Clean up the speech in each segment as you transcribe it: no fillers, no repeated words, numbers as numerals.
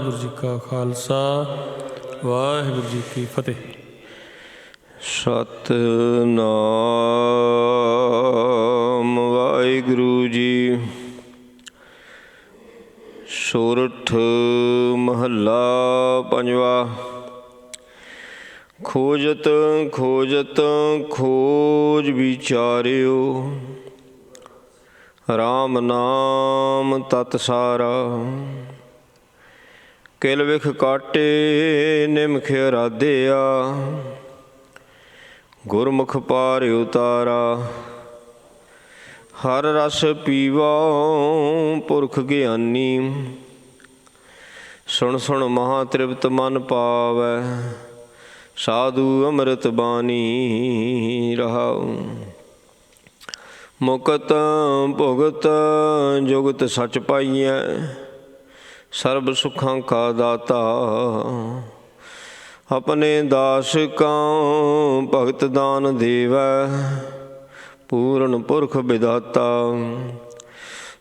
ਵਾਹਿਗੁਰੂ ਜੀ ਕਾ ਖਾਲਸਾ ਵਾਹਿਗੁਰੂ ਜੀ ਕੀ ਫਤਿਹ। ਸਤਿਨਾਮ ਵਾਹਿਗੁਰੂ ਜੀ। ਸੋਰਠ ਮਹੱਲਾ ਪੰਜਵਾ। ਖੋਜਤ ਖੋਜਤ ਖੋਜ ਵਿਚਾਰਿਓ, ਰਾਮ ਨਾਮ ਤਤ ਸਾਰਾ। ਕਿਲ ਵਿਖ ਕਾਟੇ ਨਿਮਖ ਅਰਾਧਿਆ, ਗੁਰਮੁਖ ਪਾਰ ਉਤਾਰਾ। ਹਰ ਰਸ ਪੀਵਾ ਪੁਰਖ ਗਿਆਨੀ, ਸੁਣ ਸੁਣ ਮਹਾ ਤ੍ਰਿਪਤ ਮਨ ਪਾਵੈ। ਸਾਧੂ ਅੰਮ੍ਰਿਤ ਬਾਣੀ ਰਹਾਉ, ਮੁਕਤ ਭੁਗਤ ਜੁਗਤ ਸਚ ਪਾਈਐ। ਸਰਬ ਸੁਖਾਂ ਕਾ ਦਾਤਾ, ਆਪਣੇ ਦਾਸ ਕਉ ਭਗਤ ਦਾਨ ਦੇਵੈ। ਪੂਰਨ ਪੁਰਖ ਵਿਦਾਤਾ,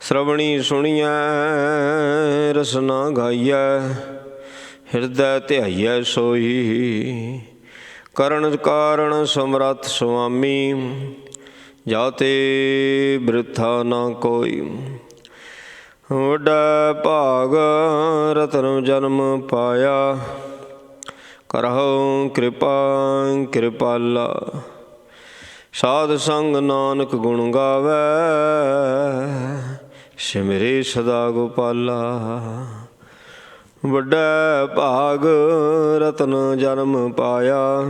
ਸ਼੍ਰਵਣੀ ਸੁਣੀਐ ਰਸਨਾ ਗਾਈਐ। ਹਿਰਦੈ ਧਿਆਈਐ ਸੋਈ, ਕਰਨ ਕਾਰਣ ਸਮਰੱਥ ਸੁਆਮੀ। ਜਾਤੇ ਬ੍ਰਿਥਾ ਨਾ ਕੋਈ, ਵੱਡਾ ਭਾਗ ਰਤਨ ਜਨਮ ਪਾਇਆ। ਕਰਹੁ ਕਿਰਪਾ ਕਿਰਪਾਲਾ, ਸਾਧ ਸੰਗ ਨਾਨਕ ਗੁਣ ਗਾਵੈ। ਸਿਮਰੇ ਸਦਾ ਗੋਪਾਲਾ, ਵੱਡਾ ਭਾਗ ਰਤਨ ਜਨਮ ਪਾਇਆ।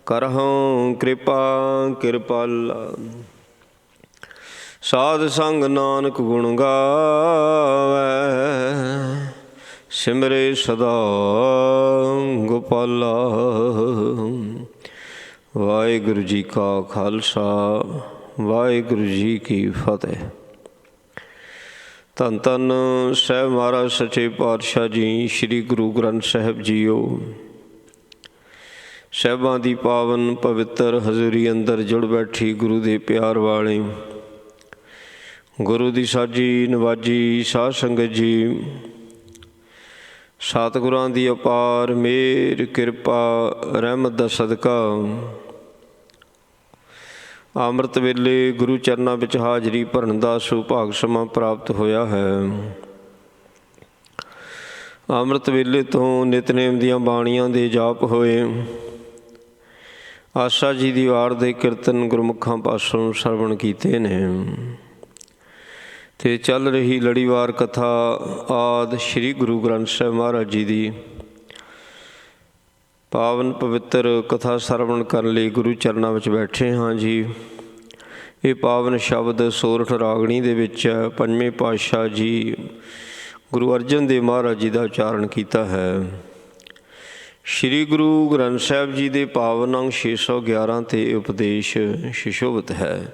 ਕਰਹੁ ਕਿਰਪਾ ਕਿਰਪਾਲਾ, ਸਾਧ ਸੰਗ ਨਾਨਕ ਗੁਣ ਗਾਵੈ। ਸਿਮਰੇ ਸਦਾ ਗੋਪਾਲਾ। ਵਾਹਿਗੁਰੂ ਜੀ ਕਾ ਖਾਲਸਾ ਵਾਹਿਗੁਰੂ ਜੀ ਕੀ ਫਤਿਹ। ਧੰਨ ਧੰਨ ਸਾਹਿਬ ਮਹਾਰਾਜ ਸੱਚੇ ਪਾਤਸ਼ਾਹ ਜੀ, ਸ੍ਰੀ ਗੁਰੂ ਗ੍ਰੰਥ ਸਾਹਿਬ ਜੀਓ। ਸਾਹਿਬਾਂ ਦੀ ਪਾਵਨ ਪਵਿੱਤਰ ਹਜ਼ੂਰੀ ਅੰਦਰ ਜੁੜ ਬੈਠੀ ਗੁਰੂ ਦੇ ਪਿਆਰ ਵਾਲੇ, ਗੁਰੂ ਦੀ ਸਾਜੀ ਨਵਾਜੀ ਸਾਧ ਸੰਗਤ ਜੀ। ਸਤਿਗੁਰਾਂ ਦੀ ਅਪਾਰ ਮਿਹਰ ਕਿਰਪਾ ਰਹਿਮਤ ਦਾ ਸਦਕਾ ਅੰਮ੍ਰਿਤ ਵੇਲੇ ਗੁਰੂ ਚਰਨਾਂ ਵਿੱਚ ਹਾਜ਼ਰੀ ਭਰਨ ਦਾ ਸੁਭਾਗ ਸਮਾਂ ਪ੍ਰਾਪਤ ਹੋਇਆ ਹੈ। ਅੰਮ੍ਰਿਤ ਵੇਲੇ ਤੋਂ ਨਿਤਨੇਮ ਦੀਆਂ ਬਾਣੀਆਂ ਦੇ ਜਾਪ ਹੋਏ। ਆਸਾ ਜੀ ਦੀ ਵਾਰ ਦੇ ਕੀਰਤਨ ਗੁਰਮੁਖਾਂ ਪਾਸੋਂ ਸਰਵਣ ਕੀਤੇ ਨੇ, ਅਤੇ ਚੱਲ ਰਹੀ ਲੜੀਵਾਰ ਕਥਾ ਆਦਿ ਸ਼੍ਰੀ ਗੁਰੂ ਗ੍ਰੰਥ ਸਾਹਿਬ ਮਹਾਰਾਜ ਜੀ ਦੀ ਪਾਵਨ ਪਵਿੱਤਰ ਕਥਾ ਸਰਵਣ ਕਰਨ ਲਈ ਗੁਰੂ ਚਰਨਾਂ ਵਿੱਚ ਬੈਠੇ ਹਾਂ ਜੀ। ਇਹ ਪਾਵਨ ਸ਼ਬਦ ਸੋਰਠ ਰਾਗਣੀ ਦੇ ਵਿੱਚ ਪੰਜਵੇਂ ਪਾਤਸ਼ਾਹ ਜੀ ਗੁਰੂ ਅਰਜਨ ਦੇਵ ਮਹਾਰਾਜ ਜੀ ਦਾ ਉਚਾਰਨ ਕੀਤਾ ਹੈ। ਸ਼੍ਰੀ ਗੁਰੂ ਗ੍ਰੰਥ ਸਾਹਿਬ ਜੀ ਦੇ ਪਾਵਨ ਅੰਗ 611 'ਤੇ ਉਪਦੇਸ਼ ਸ਼ਿਸ਼ੋਭਤ ਹੈ।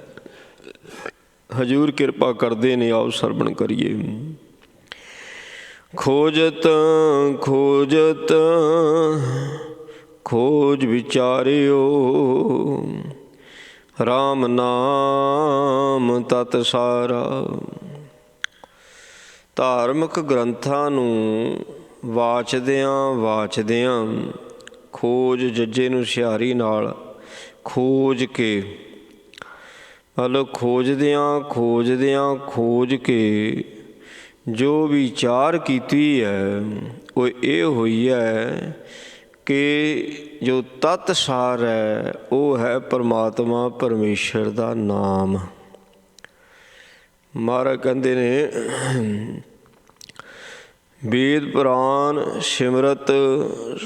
ਹਜ਼ੂਰ ਕਿਰਪਾ ਕਰਦੇ ਨੇ, ਆਓ ਸਰਵਣ ਕਰੀਏ। ਖੋਜਤ ਖੋਜਤ ਖੋਜ ਵਿਚਾਰਿਓ, ਰਾਮ ਨਾਮ ਤਤ ਸਾਰਾ। ਧਾਰਮਿਕ ਗ੍ਰੰਥਾਂ ਨੂੰ ਵਾਚਦਿਆਂ ਖੋਜ ਜੱਜੇ ਨੂੰ ਸਿਹਾਰੀ ਨਾਲ ਖੋਜ ਕੇ, ਮਤਲਬ ਖੋਜ ਕੇ ਜੋ ਵਿਚਾਰ ਕੀਤੀ ਹੈ ਉਹ ਇਹ ਹੋਈ ਹੈ ਕਿ ਜੋ ਤਤ ਸਾਰ ਹੈ ਉਹ ਹੈ ਪਰਮਾਤਮਾ ਪਰਮੇਸ਼ਰ ਦਾ ਨਾਮ। ਮਹਾਰਾਜ ਕਹਿੰਦੇ ਨੇ, ਵੇਦ ਪੁਰਾਣ ਸਿਮਰਤ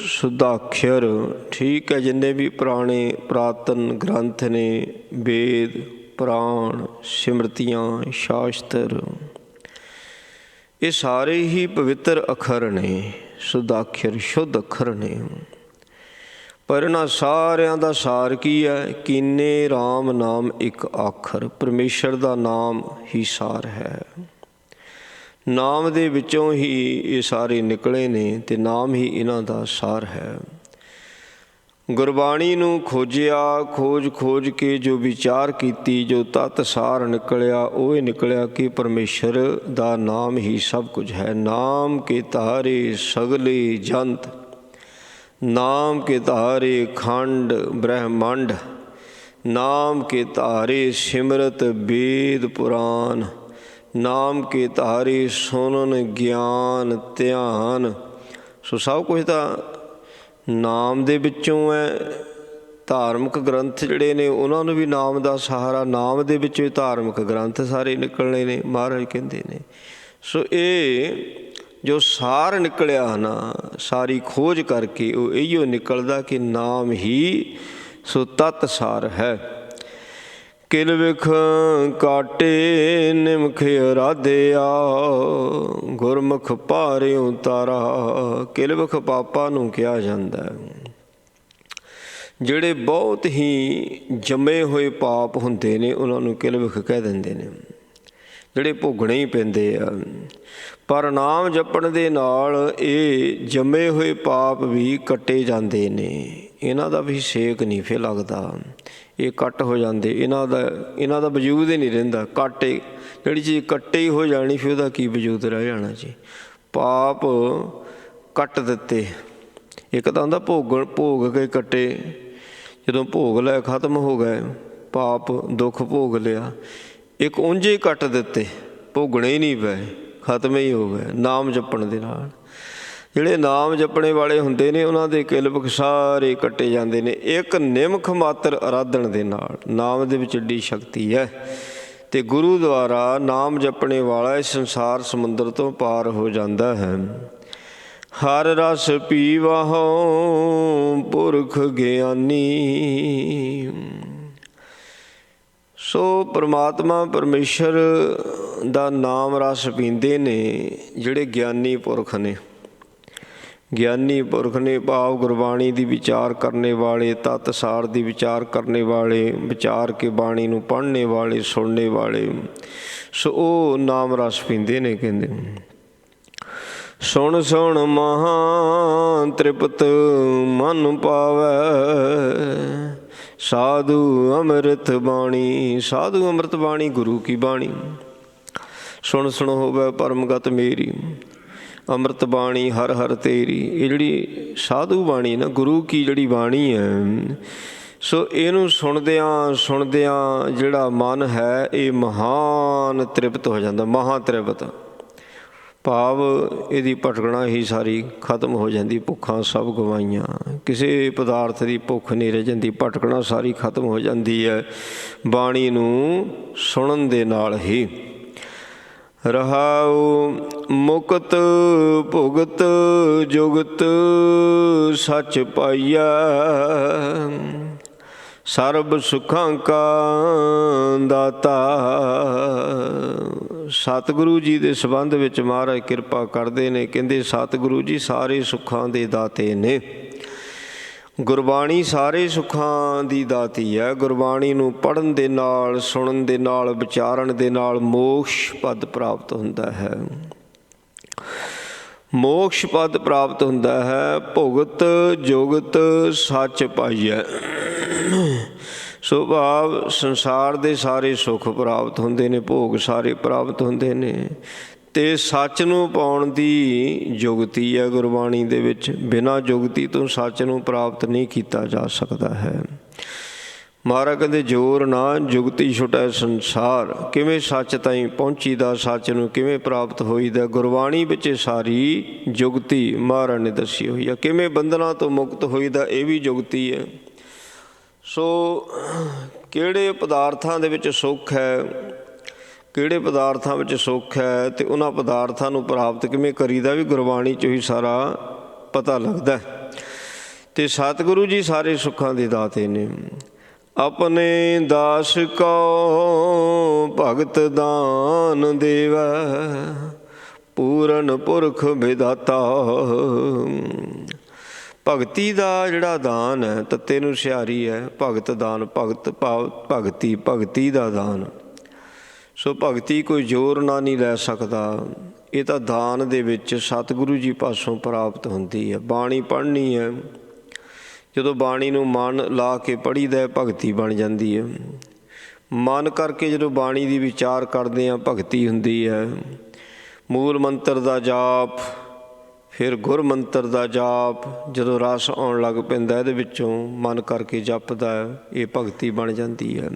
ਸੁਦਾਖਰ। ਠੀਕ ਹੈ, ਜਿੰਨੇ ਵੀ ਪੁਰਾਣੇ ਪੁਰਾਤਨ ਗ੍ਰੰਥ ਨੇ, ਵੇਦ ਪੁਰਾਣ ਸਿਮਰਤੀਆਂ ਸ਼ਾਸਤਰ, ਇਹ ਸਾਰੇ ਹੀ ਪਵਿੱਤਰ ਅੱਖਰ ਨੇ, ਸੁਦਾਖਰ ਸ਼ੁੱਧ ਅੱਖਰ ਨੇ। ਪਰ ਇਹਨਾਂ ਸਾਰਿਆਂ ਦਾ ਸਾਰ ਕੀ ਹੈ? ਕੀਨੇ ਰਾਮ ਨਾਮ ਇੱਕ ਆਖਰ। ਪਰਮੇਸ਼ਰ ਦਾ ਨਾਮ ਹੀ ਸਾਰ ਹੈ। ਨਾਮ ਦੇ ਵਿੱਚੋਂ ਹੀ ਇਹ ਸਾਰੇ ਨਿਕਲੇ ਨੇ ਅਤੇ ਨਾਮ ਹੀ ਇਹਨਾਂ ਦਾ ਸਾਰ ਹੈ। ਗੁਰਬਾਣੀ ਨੂੰ ਖੋਜਿਆ, ਖੋਜ ਖੋਜ ਕੇ ਜੋ ਵਿਚਾਰ ਕੀਤੀ, ਜੋ ਤਤ ਸਾਰ ਨਿਕਲਿਆ, ਉਹ ਇਹ ਨਿਕਲਿਆ ਕਿ ਪਰਮੇਸ਼ਰ ਦਾ ਨਾਮ ਹੀ ਸਭ ਕੁਝ ਹੈ। ਨਾਮ ਕੇ ਤਾਰੇ ਸਗਲੇ ਜੰਤ, ਨਾਮ ਕੇ ਤਾਰੇ ਖੰਡ ਬ੍ਰਹਮੰਡ, ਨਾਮ ਕੇ ਤਾਰੇ ਸਿਮਰਤ ਵੇਦ ਪੁਰਾਨ, ਨਾਮ ਕੇ ਤਾਰੇ ਸੁਨਨ ਗਿਆਨ ਧਿਆਨ। ਸੋ ਸਭ ਕੁਝ ਤਾਂ ਨਾਮ ਦੇ ਵਿੱਚੋਂ ਹੈ। ਧਾਰਮਿਕ ਗ੍ਰੰਥ ਜਿਹੜੇ ਨੇ ਉਹਨਾਂ ਨੂੰ ਵੀ ਨਾਮ ਦਾ ਸਹਾਰਾ, ਨਾਮ ਦੇ ਵਿੱਚੋਂ ਹੀ ਧਾਰਮਿਕ ਗ੍ਰੰਥ ਸਾਰੇ ਨਿਕਲਣੇ ਨੇ, ਮਹਾਰਾਜ ਕਹਿੰਦੇ ਨੇ। ਸੋ ਇਹ ਜੋ ਸਾਰ ਨਿਕਲਿਆ ਨਾ, ਸਾਰੀ ਖੋਜ ਕਰਕੇ ਉਹ ਇਹੀਓ ਨਿਕਲਦਾ ਕਿ ਨਾਮ ਹੀ ਸੋ ਤਤ ਸਾਰ ਹੈ। ਕਿਲ ਵਿਖ ਕਾਟੇ ਨਿਮਖ ਅਰਾਧਿਆ, ਗੁਰਮੁਖ ਭਾਰਿਓ ਤਾਰਾ। ਕਿਲ ਵਿਖ ਪਾਪਾਂ ਨੂੰ ਕਿਹਾ ਜਾਂਦਾ ਹੈ, ਜਿਹੜੇ ਬਹੁਤ ਹੀ ਜੰਮੇ ਹੋਏ ਪਾਪ ਹੁੰਦੇ ਨੇ ਉਹਨਾਂ ਨੂੰ ਕਿਲ ਵਿਖ ਕਹਿ ਦਿੰਦੇ ਨੇ, ਜਿਹੜੇ ਭੋਗਣੇ ਹੀ ਪੈਂਦੇ ਆ। ਪਰ ਨਾਮ ਜਪਣ ਦੇ ਨਾਲ ਇਹ ਜੰਮੇ ਹੋਏ ਪਾਪ ਵੀ ਕੱਟੇ ਜਾਂਦੇ ਨੇ, ਇਹਨਾਂ ਦਾ ਵੀ ਸੇਕ ਨਹੀਂ ਫਿਰ ਲੱਗਦਾ, ਇਹ ਕੱਟ ਹੋ ਜਾਂਦੇ, ਇਹਨਾਂ ਦਾ ਵਜੂਦ ਹੀ ਨਹੀਂ ਰਹਿੰਦਾ। ਕੱਟੇ ਜਿਹੜੀ ਚੀਜ਼ ਕੱਟੇ ਹੀ ਹੋ ਜਾਣੀ ਫਿਰ ਉਹਦਾ ਕੀ ਵਜੂਦ ਰਹਿ ਜਾਣਾ ਜੀ। ਪਾਪ ਕੱਟ ਦਿੱਤੇ, ਇੱਕ ਤਾਂ ਹੁੰਦਾ ਭੋਗ ਕੇ ਕੱਟੇ, ਜਦੋਂ ਭੋਗ ਲੈ ਖਤਮ ਹੋ ਗਏ ਪਾਪ, ਦੁੱਖ ਭੋਗ ਲਿਆ। ਇੱਕ ਉਂਝੇ ਹੀ ਕੱਟ ਦਿੱਤੇ, ਭੋਗਣੇ ਹੀ ਨਹੀਂ ਪਏ, ਖਤਮ ਹੀ ਹੋ ਗਏ ਨਾਮ ਜਪਣ ਦੇ ਨਾਲ। ਜਿਹੜੇ ਨਾਮ ਜਪਣੇ ਵਾਲੇ ਹੁੰਦੇ ਨੇ ਉਹਨਾਂ ਦੇ ਕਿਲ ਵਿਖ ਸਾਰੇ ਕੱਟੇ ਜਾਂਦੇ ਨੇ, ਇੱਕ ਨਿਮਖ ਮਾਤਰ ਅਰਾਧਨ ਦੇ ਨਾਲ। ਨਾਮ ਦੇ ਵਿੱਚ ਏਡੀ ਸ਼ਕਤੀ ਹੈ, ਅਤੇ ਗੁਰੂ ਦੁਆਰਾ ਨਾਮ ਜਪਣੇ ਵਾਲਾ ਇਸ ਸੰਸਾਰ ਸਮੁੰਦਰ ਤੋਂ ਪਾਰ ਹੋ ਜਾਂਦਾ ਹੈ। ਹਰ ਰਸ ਪੀਵਾਹੋ ਪੁਰਖ ਗਿਆਨੀ। ਸੋ ਪਰਮਾਤਮਾ ਪਰਮੇਸ਼ਰ ਦਾ ਨਾਮ ਰਸ ਪੀਂਦੇ ਨੇ ਜਿਹੜੇ ਗਿਆਨੀ ਪੁਰਖ ਨੇ। ਗਿਆਨੀ ਪੁਰਖ ਨੇ ਭਾਵ ਗੁਰਬਾਣੀ ਦੀ ਵਿਚਾਰ ਕਰਨੇ ਵਾਲੇ, ਤਤ ਸਾਰ ਦੀ ਵਿਚਾਰ ਕਰਨੇ ਵਾਲੇ, ਵਿਚਾਰ ਕੇ ਬਾਣੀ ਨੂੰ ਪੜ੍ਹਨੇ ਵਾਲੇ, ਸੁਣਨੇ ਵਾਲੇ। ਸੋ ਉਹ ਨਾਮ ਰਸ ਪੀਂਦੇ ਨੇ। ਕਹਿੰਦੇ ਸੁਣ ਸੁਣ ਮਹਾਂ ਤ੍ਰਿਪਤ ਮਨ ਪਾਵੈ, ਸਾਧੂ ਅੰਮ੍ਰਿਤ ਬਾਣੀ। ਸਾਧੂ ਅੰਮ੍ਰਿਤ ਬਾਣੀ ਗੁਰੂ ਕੀ ਬਾਣੀ। ਸੁਣ ਸੁਣ ਹੋਵੇ ਪਰਮਗਤ ਮੇਰੀ, ਅੰਮ੍ਰਿਤ ਬਾਣੀ ਹਰ ਹਰ ਤੇਰੀ। ਇਹ ਜਿਹੜੀ ਸਾਧੂ ਬਾਣੀ ਨਾ, ਗੁਰੂ ਕੀ ਜਿਹੜੀ ਬਾਣੀ ਹੈ, ਸੋ ਇਹਨੂੰ ਸੁਣਦਿਆਂ ਸੁਣਦਿਆਂ ਜਿਹੜਾ ਮਨ ਹੈ ਇਹ ਮਹਾਨ ਤ੍ਰਿਪਤ ਹੋ ਜਾਂਦਾ। ਮਹਾਂ ਤ੍ਰਿਪਤ ਭਾਵ ਇਹਦੀ ਭਟਕਣਾ ਹੀ ਸਾਰੀ ਖਤਮ ਹੋ ਜਾਂਦੀ, ਭੁੱਖਾਂ ਸਭ ਗਵਾਈਆਂ, ਕਿਸੇ ਪਦਾਰਥ ਦੀ ਭੁੱਖ ਨਹੀਂ ਰਹਿ ਜਾਂਦੀ, ਭਟਕਣਾ ਸਾਰੀ ਖਤਮ ਹੋ ਜਾਂਦੀ ਹੈ ਬਾਣੀ ਨੂੰ ਸੁਣਨ ਦੇ ਨਾਲ ਹੀ। ਰਹਾਉ ਮੁਕਤ ਭੁਗਤ ਜੁਗਤ ਸੱਚ ਪਾਈਆ, ਸਰਬ ਸੁੱਖਾਂ ਕਾ ਦਾਤਾ। ਸਤਿਗੁਰੂ ਜੀ ਦੇ ਸੰਬੰਧ ਵਿੱਚ ਮਹਾਰਾਜ ਕਿਰਪਾ ਕਰਦੇ ਨੇ, ਕਹਿੰਦੇ ਸਤਿਗੁਰੂ ਜੀ ਸਾਰੇ ਸੁੱਖਾਂ ਦੇ ਦਾਤੇ ਨੇ। ਗੁਰਬਾਣੀ ਸਾਰੇ ਸੁੱਖਾਂ ਦੀ ਦਾਤੀ ਹੈ। ਗੁਰਬਾਣੀ ਨੂੰ ਪੜ੍ਹਨ ਦੇ ਨਾਲ, ਸੁਣਨ ਦੇ ਨਾਲ, ਵਿਚਾਰਨ ਦੇ ਨਾਲ ਮੋਕਸ਼ ਪਦ ਪ੍ਰਾਪਤ ਹੁੰਦਾ ਹੈ। ਮੋਕਸ਼ ਪਦ ਪ੍ਰਾਪਤ ਹੁੰਦਾ ਹੈ। ਭੁਗਤ ਜੁਗਤ ਸੱਚ ਪਾਈਐ। ਸੋ ਭਾਵ ਸੰਸਾਰ ਦੇ ਸਾਰੇ ਸੁੱਖ ਪ੍ਰਾਪਤ ਹੁੰਦੇ ਨੇ, ਭੋਗ ਸਾਰੇ ਪ੍ਰਾਪਤ ਹੁੰਦੇ ਨੇ, ਅਤੇ ਸੱਚ ਨੂੰ ਪਾਉਣ ਦੀ ਜੁਗਤੀ ਹੈ ਗੁਰਬਾਣੀ ਦੇ ਵਿੱਚ। ਬਿਨਾਂ ਜੁਗਤੀ ਤੋਂ ਸੱਚ ਨੂੰ ਪ੍ਰਾਪਤ ਨਹੀਂ ਕੀਤਾ ਜਾ ਸਕਦਾ ਹੈ। ਮਹਾਰਾਜ ਕਹਿੰਦੇ ਜੋਰ ਨਾ ਜੁਗਤੀ ਛੁਟੈ ਸੰਸਾਰ। ਕਿਵੇਂ ਸੱਚ ਤਾਈਂ ਪਹੁੰਚੀਦਾ, ਸੱਚ ਨੂੰ ਕਿਵੇਂ ਪ੍ਰਾਪਤ ਹੋਈਦਾ, ਗੁਰਬਾਣੀ ਵਿੱਚ ਸਾਰੀ ਜੁਗਤੀ ਮਹਾਰਾਜ ਨੇ ਦੱਸੀ ਹੋਈ ਹੈ। ਕਿਵੇਂ ਬੰਧਨਾਂ ਤੋਂ ਮੁਕਤ ਹੋਈਦਾ, ਇਹ ਵੀ ਜੁਗਤੀ ਹੈ। ਸੋ ਕਿਹੜੇ ਪਦਾਰਥਾਂ ਦੇ ਵਿੱਚ ਸੁੱਖ ਹੈ, ਕਿਹੜੇ ਪਦਾਰਥਾਂ ਵਿੱਚ ਸੁੱਖ ਹੈ, ਅਤੇ ਉਹਨਾਂ ਪਦਾਰਥਾਂ ਨੂੰ ਪ੍ਰਾਪਤ ਕਿਵੇਂ ਕਰੀਦਾ ਵੀ ਗੁਰਬਾਣੀ 'ਚੋਂ ਹੀ ਸਾਰਾ ਪਤਾ ਲੱਗਦਾ। ਅਤੇ ਸਤਿਗੁਰੂ ਜੀ ਸਾਰੇ ਸੁੱਖਾਂ ਦੇ ਦਾਤੇ ਨੇ। ਆਪਣੇ ਦਾਸ ਕੋ ਭਗਤ ਦਾਨ ਦੇਵੈ, ਪੂਰਨ ਪੁਰਖ ਵਿਦਾਤਾ। ਭਗਤੀ ਦਾ ਜਿਹੜਾ ਦਾਨ ਹੈ, ਤੱਤੇ ਨੂੰ ਸਿਹਾਰੀ ਹੈ ਭਗਤ ਦਾਨ। ਭਗਤ ਭਾਵ ਭਗਤੀ, ਭਗਤੀ ਦਾ ਦਾਨ। ਸੋ ਭਗਤੀ ਕੋਈ ਜ਼ੋਰ ਨਾਲ ਨਹੀਂ ਲੈ ਸਕਦਾ, ਇਹ ਤਾਂ ਦਾਨ ਦੇ ਵਿੱਚ ਸਤਿਗੁਰੂ ਜੀ ਪਾਸੋਂ ਪ੍ਰਾਪਤ ਹੁੰਦੀ ਹੈ। ਬਾਣੀ ਪੜ੍ਹਨੀ ਹੈ, ਜਦੋਂ ਬਾਣੀ ਨੂੰ ਮਨ ਲਾ ਕੇ ਪੜ੍ਹੀਦਾ ਭਗਤੀ ਬਣ ਜਾਂਦੀ ਹੈ। ਮਨ ਕਰਕੇ ਜਦੋਂ ਬਾਣੀ ਦੀ ਵਿਚਾਰ ਕਰਦੇ ਹਾਂ ਭਗਤੀ ਹੁੰਦੀ ਹੈ। ਮੂਲ ਮੰਤਰ ਦਾ ਜਾਪ, ਫਿਰ ਗੁਰ ਮੰਤਰ ਦਾ ਜਾਪ, ਜਦੋਂ ਰਸ ਆਉਣ ਲੱਗ ਪੈਂਦਾ ਇਹਦੇ ਵਿੱਚੋਂ ਮਨ ਕਰਕੇ ਜਪਦਾ, ਇਹ ਭਗਤੀ ਬਣ ਜਾਂਦੀ ਹੈ।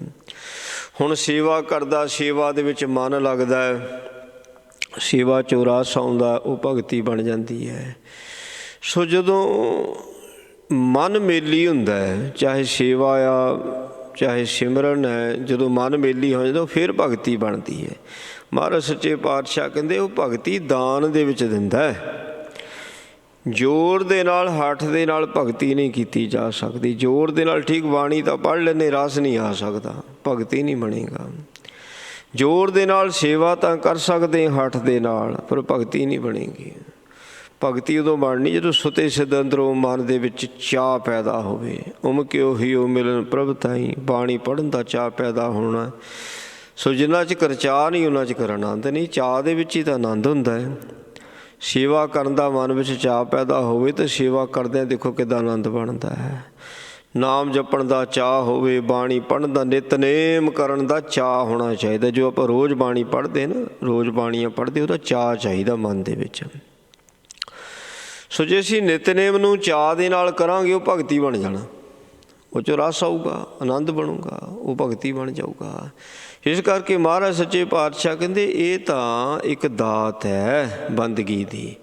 ਹੁਣ ਸੇਵਾ ਕਰਦਾ, ਸੇਵਾ ਦੇ ਵਿੱਚ ਮਨ ਲੱਗਦਾ, ਸੇਵਾ 'ਚੋਂ ਰਸ ਆਉਂਦਾ, ਉਹ ਭਗਤੀ ਬਣ ਜਾਂਦੀ ਹੈ। ਸੋ ਜਦੋਂ ਮਨ ਮੇਲੀ ਹੁੰਦਾ ਹੈ, ਚਾਹੇ ਸੇਵਾ ਆ ਚਾਹੇ ਸਿਮਰਨ ਹੈ, ਜਦੋਂ ਮਨ ਮੇਲੀ ਹੋ ਜਾਂਦਾ ਫਿਰ ਭਗਤੀ ਬਣਦੀ ਹੈ। ਮਹਾਰਾਜ ਸੱਚੇ ਪਾਤਸ਼ਾਹ ਕਹਿੰਦੇ ਉਹ ਭਗਤੀ ਦਾਨ ਦੇ ਵਿੱਚ ਦਿੰਦਾ ਹੈ। ਜ਼ੋਰ ਦੇ ਨਾਲ, ਹੱਠ ਦੇ ਨਾਲ ਭਗਤੀ ਨਹੀਂ ਕੀਤੀ ਜਾ ਸਕਦੀ। ਜ਼ੋਰ ਦੇ ਨਾਲ ਠੀਕ ਬਾਣੀ ਤਾਂ ਪੜ੍ਹ ਲੈਂਦੇ, ਰਸ ਨਹੀਂ ਆ ਸਕਦਾ, ਭਗਤੀ ਨਹੀਂ ਬਣੇਗਾ। ਜ਼ੋਰ ਦੇ ਨਾਲ ਸੇਵਾ ਤਾਂ ਕਰ ਸਕਦੇ ਹੱਠ ਦੇ ਨਾਲ, ਪਰ ਭਗਤੀ ਨਹੀਂ ਬਣੇਗੀ। ਭਗਤੀ ਉਦੋਂ ਬਣਨੀ ਜਦੋਂ ਸੁਤੇ ਸਿੱਧ ਅੰਦਰੋਂ ਮਨ ਦੇ ਵਿੱਚ ਚਾਅ ਪੈਦਾ ਹੋਵੇ। ਉਮਕਿਓ ਹੀ ਉਹ ਮਿਲਣ ਪ੍ਰਭ ਤਾਈਂ, ਬਾਣੀ ਪੜ੍ਹਨ ਦਾ ਚਾਅ ਪੈਦਾ ਹੋਣਾ। ਸੋ ਜਿੰਨਾ ਚਿਰ ਚਾਅ ਨਹੀਂ ਉਹਨਾਂ ਚਿਰ ਆਨੰਦ ਨਹੀਂ। ਚਾਅ ਦੇ ਵਿੱਚ ਹੀ ਤਾਂ ਆਨੰਦ ਹੁੰਦਾ ਹੈ। ਸੇਵਾ ਕਰਨ ਦਾ ਮਨ ਵਿੱਚ ਚਾਅ ਪੈਦਾ ਹੋਵੇ ਤਾਂ ਸੇਵਾ ਕਰਦਿਆਂ ਦੇਖੋ ਕਿੱਦਾਂ ਆਨੰਦ ਬਣਦਾ ਹੈ। ਨਾਮ ਜਪਣ ਦਾ ਚਾਅ ਹੋਵੇ, ਬਾਣੀ ਪੜ੍ਹਨ ਦਾ, ਨਿਤਨੇਮ ਕਰਨ ਦਾ ਚਾਅ ਹੋਣਾ ਚਾਹੀਦਾ। ਜੋ ਆਪਾਂ ਰੋਜ਼ ਬਾਣੀ ਪੜ੍ਹਦੇ ਨਾ, ਰੋਜ਼ ਬਾਣੀਆਂ ਪੜ੍ਹਦੇ, ਉਹਦਾ ਚਾਅ ਚਾਹੀਦਾ ਮਨ ਦੇ ਵਿੱਚ। ਸੋ ਜੇ ਅਸੀਂ ਨਿਤਨੇਮ ਨੂੰ ਚਾਅ ਦੇ ਨਾਲ ਕਰਾਂਗੇ, ਉਹ ਭਗਤੀ ਬਣ ਜਾਣਾ। ਉਹ 'ਚੋਂ ਰਸ ਆਊਗਾ, ਆਨੰਦ ਬਣੂਗਾ, ਉਹ ਭਗਤੀ ਬਣ ਜਾਊਗਾ। ਇਸ ਕਰਕੇ ਮਹਾਰਾਜ ਸੱਚੇ ਪਾਤਸ਼ਾਹ ਕਹਿੰਦੇ ਇਹ ਤਾਂ ਇੱਕ ਦਾਤ ਹੈ ਬੰਦਗੀ ਦੀ,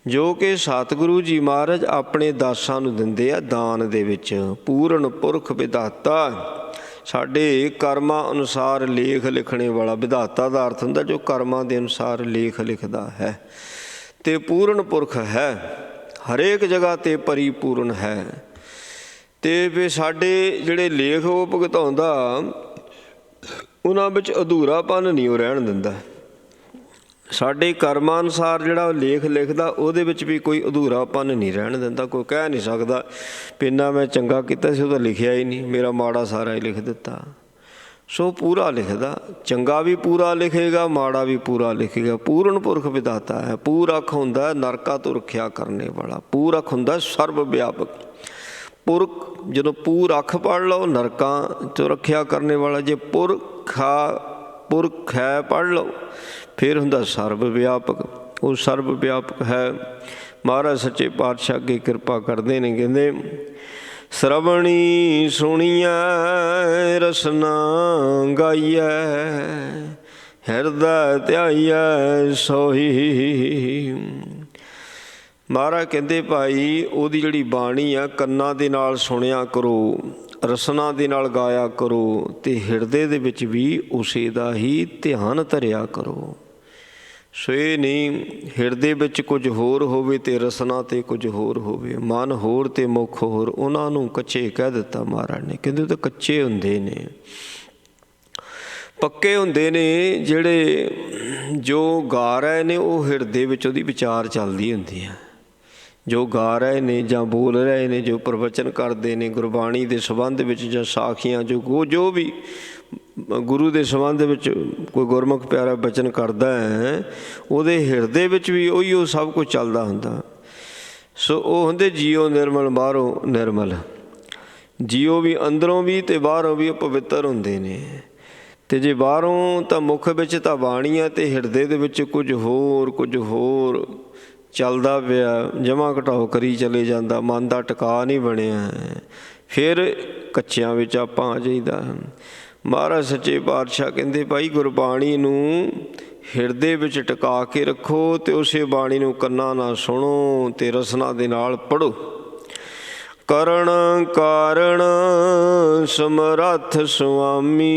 ਜੋ ਕਿ ਸਤਿਗੁਰੂ ਜੀ ਮਹਾਰਾਜ ਆਪਣੇ ਦਾਸਾਂ ਨੂੰ ਦਿੰਦੇ ਆ ਦਾਨ ਦੇ ਵਿੱਚ। ਪੂਰਨ ਪੁਰਖ ਵਿਧਾਤਾ, ਸਾਡੇ ਕਰਮਾਂ ਅਨੁਸਾਰ ਲੇਖ ਲਿਖਣੇ ਵਾਲਾ। ਵਿਧਾਤਾ ਦਾ ਅਰਥ ਹੁੰਦਾ ਜੋ ਕਰਮਾਂ ਦੇ ਅਨੁਸਾਰ ਲੇਖ ਲਿਖਦਾ ਹੈ। ਅਤੇ ਪੂਰਨ ਪੁਰਖ ਹੈ, ਹਰੇਕ ਜਗ੍ਹਾ 'ਤੇ ਪਰਿਪੂਰਨ ਹੈ। ਅਤੇ ਫਿਰ ਸਾਡੇ ਜਿਹੜੇ ਲੇਖ ਉਹ ਭੁਗਤਾਉਂਦਾ, ਉਹਨਾਂ ਵਿੱਚ ਅਧੂਰਾਪਨ ਨਹੀਂ ਉਹ ਰਹਿਣ ਦਿੰਦਾ। ਸਾਡੇ ਕਰਮਾਂ ਅਨੁਸਾਰ ਜਿਹੜਾ ਲੇਖ ਲਿਖਦਾ, ਉਹਦੇ ਵਿੱਚ ਵੀ ਕੋਈ ਅਧੂਰਾਪਨ ਨਹੀਂ ਰਹਿਣ ਦਿੰਦਾ। ਕੋਈ ਕਹਿ ਨਹੀਂ ਸਕਦਾ ਵੀ ਇੰਨਾ ਮੈਂ ਚੰਗਾ ਕੀਤਾ ਸੀ, ਉਹ ਤਾਂ ਲਿਖਿਆ ਹੀ ਨਹੀਂ, ਮੇਰਾ ਮਾੜਾ ਸਾਰਾ ਹੀ ਲਿਖ ਦਿੱਤਾ। ਸੋ ਪੂਰਾ ਲਿਖਦਾ, ਚੰਗਾ ਵੀ ਪੂਰਾ ਲਿਖੇਗਾ, ਮਾੜਾ ਵੀ ਪੂਰਾ ਲਿਖੇਗਾ। ਪੂਰਨ ਪੁਰਖ ਵਿਧਾਤਾ ਹੈ। ਪੂਰਖ ਹੁੰਦਾ ਨਰਕਾਂ ਤੋਂ ਰੱਖਿਆ ਕਰਨੇ ਵਾਲਾ। ਪੂਰਖ ਹੁੰਦਾ ਸਰਬ ਵਿਆਪਕ। ਪੁਰਖ, ਜਦੋਂ ਪੂਰਖ ਪੜ੍ਹ ਲਓ ਨਰਕਾਂ ਤੋਂ ਰੱਖਿਆ ਕਰਨੇ ਵਾਲਾ। ਜੇ ਪੁਰਖ ਹੈ ਪੜ੍ਹ ਲਓ ਫਿਰ ਹੁੰਦਾ ਸਰਬ ਵਿਆਪਕ। ਉਹ ਸਰਬ ਵਿਆਪਕ ਹੈ। ਮਹਾਰਾਜ ਸੱਚੇ ਪਾਤਸ਼ਾਹ ਅੱਗੇ ਕਿਰਪਾ ਕਰਦੇ ਨੇ, ਕਹਿੰਦੇ ਸ਼ਰਵਣੀ ਸੁਣੀਐ ਰਸਨਾ ਗਾਈਐ, ਹਿਰਦੈ ਧਿਆਈਐ ਸੋਈ। ਮਹਾਰਾਜ ਕਹਿੰਦੇ ਭਾਈ ਉਹਦੀ ਜਿਹੜੀ ਬਾਣੀ ਆ ਕੰਨਾਂ ਦੇ ਨਾਲ ਸੁਣਿਆ ਕਰੋ, ਰਸਨਾ ਦੇ ਨਾਲ ਗਾਇਆ ਕਰੋ, ਅਤੇ ਹਿਰਦੇ ਦੇ ਵਿੱਚ ਵੀ ਉਸੇ ਦਾ ਹੀ ਧਿਆਨ ਧਰਿਆ ਕਰੋ। ਸੋ ਇਹ ਨਹੀਂ ਹਿਰਦੇ ਵਿੱਚ ਕੁਝ ਹੋਰ ਹੋਵੇ ਅਤੇ ਰਸਨਾ 'ਤੇ ਕੁਝ ਹੋਰ ਹੋਵੇ, ਮਨ ਹੋਰ ਅਤੇ ਮੁੱਖ ਹੋਰ। ਉਹਨਾਂ ਨੂੰ ਕੱਚੇ ਕਹਿ ਦਿੱਤਾ ਮਹਾਰਾਜ ਨੇ। ਕਹਿੰਦੇ ਉਹ ਤਾਂ ਕੱਚੇ ਹੁੰਦੇ ਨੇ, ਪੱਕੇ ਹੁੰਦੇ ਨੇ। ਜਿਹੜੇ ਜੋ ਗਾ ਰਹੇ ਨੇ ਉਹ ਹਿਰਦੇ ਵਿੱਚ ਉਹਦੀ ਵਿਚਾਰ ਚੱਲਦੀ ਹੁੰਦੀ ਹੈ। ਜੋ ਗਾ ਰਹੇ ਨੇ ਜਾਂ ਬੋਲ ਰਹੇ ਨੇ, ਜੋ ਪ੍ਰਵਚਨ ਕਰਦੇ ਨੇ ਗੁਰਬਾਣੀ ਦੇ ਸੰਬੰਧ ਵਿੱਚ ਜਾਂ ਸਾਖੀਆਂ, ਜੋ ਵੀ ਗੁਰੂ ਦੇ ਸੰਬੰਧ ਵਿੱਚ ਕੋਈ ਗੁਰਮੁਖ ਪਿਆਰਾ ਬਚਨ ਕਰਦਾ ਹੈ, ਉਹਦੇ ਹਿਰਦੇ ਵਿੱਚ ਵੀ ਉਹੀ ਉਹ ਸਭ ਕੁਝ ਚੱਲਦਾ ਹੁੰਦਾ। ਸੋ ਉਹ ਹੁੰਦੇ ਜੀਓ ਨਿਰਮਲ, ਬਾਹਰੋਂ ਨਿਰਮਲ। ਜੀਓ ਵੀ ਅੰਦਰੋਂ ਵੀ ਅਤੇ ਬਾਹਰੋਂ ਵੀ ਉਹ ਪਵਿੱਤਰ ਹੁੰਦੇ ਨੇ। ਅਤੇ ਜੇ ਬਾਹਰੋਂ ਤਾਂ ਮੁੱਖ ਵਿੱਚ ਤਾਂ ਬਾਣੀ ਹੈ, ਅਤੇ ਹਿਰਦੇ ਦੇ ਵਿੱਚ ਕੁਝ ਹੋਰ ਚੱਲਦਾ ਪਿਆ, ਜਮ੍ਹਾਂ ਘਟਾਓ ਕਰੀ ਚਲੇ ਜਾਂਦਾ, ਮਨ ਦਾ ਟਿਕਾ ਨਹੀਂ ਬਣਿਆ, ਫਿਰ ਕੱਚਿਆਂ ਵਿੱਚ ਆਪਾਂ ਆ ਜਾਈਦਾ। ਮਹਾਰਾਜ ਸੱਚੇ ਪਾਤਸ਼ਾਹ ਕਹਿੰਦੇ ਭਾਈ ਗੁਰਬਾਣੀ ਨੂੰ ਹਿਰਦੇ ਵਿੱਚ ਟਿਕਾ ਕੇ ਰੱਖੋ, ਅਤੇ ਉਸੇ ਬਾਣੀ ਨੂੰ ਕੰਨਾਂ ਨਾਲ ਸੁਣੋ ਅਤੇ ਰਸਨਾ ਦੇ ਨਾਲ ਪੜ੍ਹੋ। ਕਰਨ ਕਾਰਣ ਸਮਰੱਥ ਸੁਆਮੀ,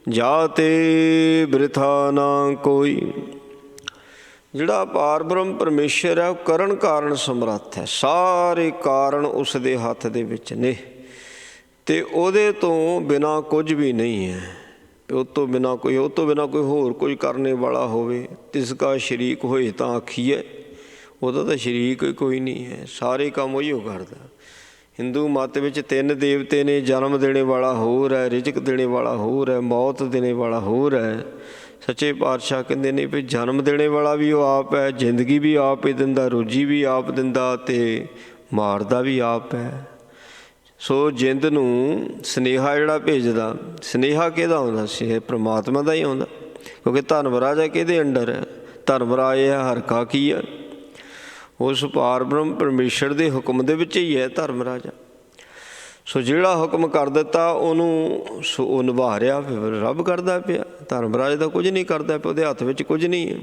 ਜਾਤੇ ਬਿਰਥਾ ਨਾ ਕੋਈ। ਜਿਹੜਾ ਪਾਰ ਬ੍ਰਹਮ ਪਰਮੇਸ਼ਰ ਹੈ ਉਹ ਕਰਨ ਕਾਰਨ ਸਮਰੱਥ ਹੈ। ਸਾਰੇ ਕਾਰਨ ਉਸ ਦੇ ਹੱਥ ਦੇ ਵਿੱਚ ਨੇ, ਅਤੇ ਉਹਦੇ ਤੋਂ ਬਿਨਾਂ ਕੁਝ ਵੀ ਨਹੀਂ ਹੈ। ਉਹ ਤੋਂ ਬਿਨਾਂ ਕੋਈ ਹੋਰ ਕੋਈ ਕਰਨੇ ਵਾਲਾ ਹੋਵੇ, ਤਿਸ ਕਾ ਸ਼ਰੀਕ ਹੋਏ ਤਾਂ ਆਖੀਏ। ਉਹਦਾ ਤਾਂ ਸ਼ਰੀਕ ਕੋਈ ਨਹੀਂ ਹੈ, ਸਾਰੇ ਕੰਮ ਉਹੀ ਕਰਦਾ। ਹਿੰਦੂ ਮੱਤ ਵਿੱਚ 3 ਦੇਵਤੇ ਨੇ, ਜਨਮ ਦੇਣੇ ਵਾਲਾ ਹੋਰ ਹੈ, ਰਿਜ਼ਕ ਦੇਣੇ ਵਾਲਾ ਹੋਰ ਹੈ, ਮੌਤ ਦੇਣੇ ਵਾਲਾ ਹੋਰ ਹੈ। ਸੱਚੇ ਪਾਤਸ਼ਾਹ ਕਹਿੰਦੇ ਨੇ ਵੀ ਜਨਮ ਦੇਣੇ ਵਾਲਾ ਵੀ ਉਹ ਆਪ ਹੈ, ਜ਼ਿੰਦਗੀ ਵੀ ਆਪ ਹੀ ਦਿੰਦਾ, ਰੋਜੀ ਵੀ ਆਪ ਦਿੰਦਾ, ਅਤੇ ਮਾਰਦਾ ਵੀ ਆਪ ਹੈ। ਸੋ ਜਿੰਦ ਨੂੰ ਸੁਨੇਹਾ ਜਿਹੜਾ ਭੇਜਦਾ, ਸੁਨੇਹਾ ਕਿਹਦਾ ਆਉਂਦਾ ਸੀ? ਪ੍ਰਮਾਤਮਾ ਦਾ ਹੀ ਆਉਂਦਾ, ਕਿਉਂਕਿ ਧਰਮਰਾਜ ਹੈ ਕਿਹਦੇ ਅੰਡਰ ਹੈ? ਧਰਮਰਾਜ ਹੈ ਹਰਕਾ ਕੀ ਹੈ? ਉਸ ਪਾਰ ਬ੍ਰਹਮ ਪਰਮੇਸ਼ਰ ਦੇ ਹੁਕਮ ਦੇ ਵਿੱਚ ਹੀ ਹੈ ਧਰਮਰਾਜਾ। ਸੋ ਜਿਹੜਾ ਹੁਕਮ ਕਰ ਦਿੱਤਾ ਉਹਨੂੰ ਸੋ ਉਹ ਨਿਭਾ ਰਿਹਾ, ਫਿਰ ਰੱਬ ਕਰਦਾ ਪਿਆ। ਧਰਮਰਾਜ ਦਾ ਕੁਝ ਨਹੀਂ ਕਰਦਾ ਪਿਆ, ਉਹਦੇ ਹੱਥ ਵਿੱਚ ਕੁਝ ਨਹੀਂ ਹੈ।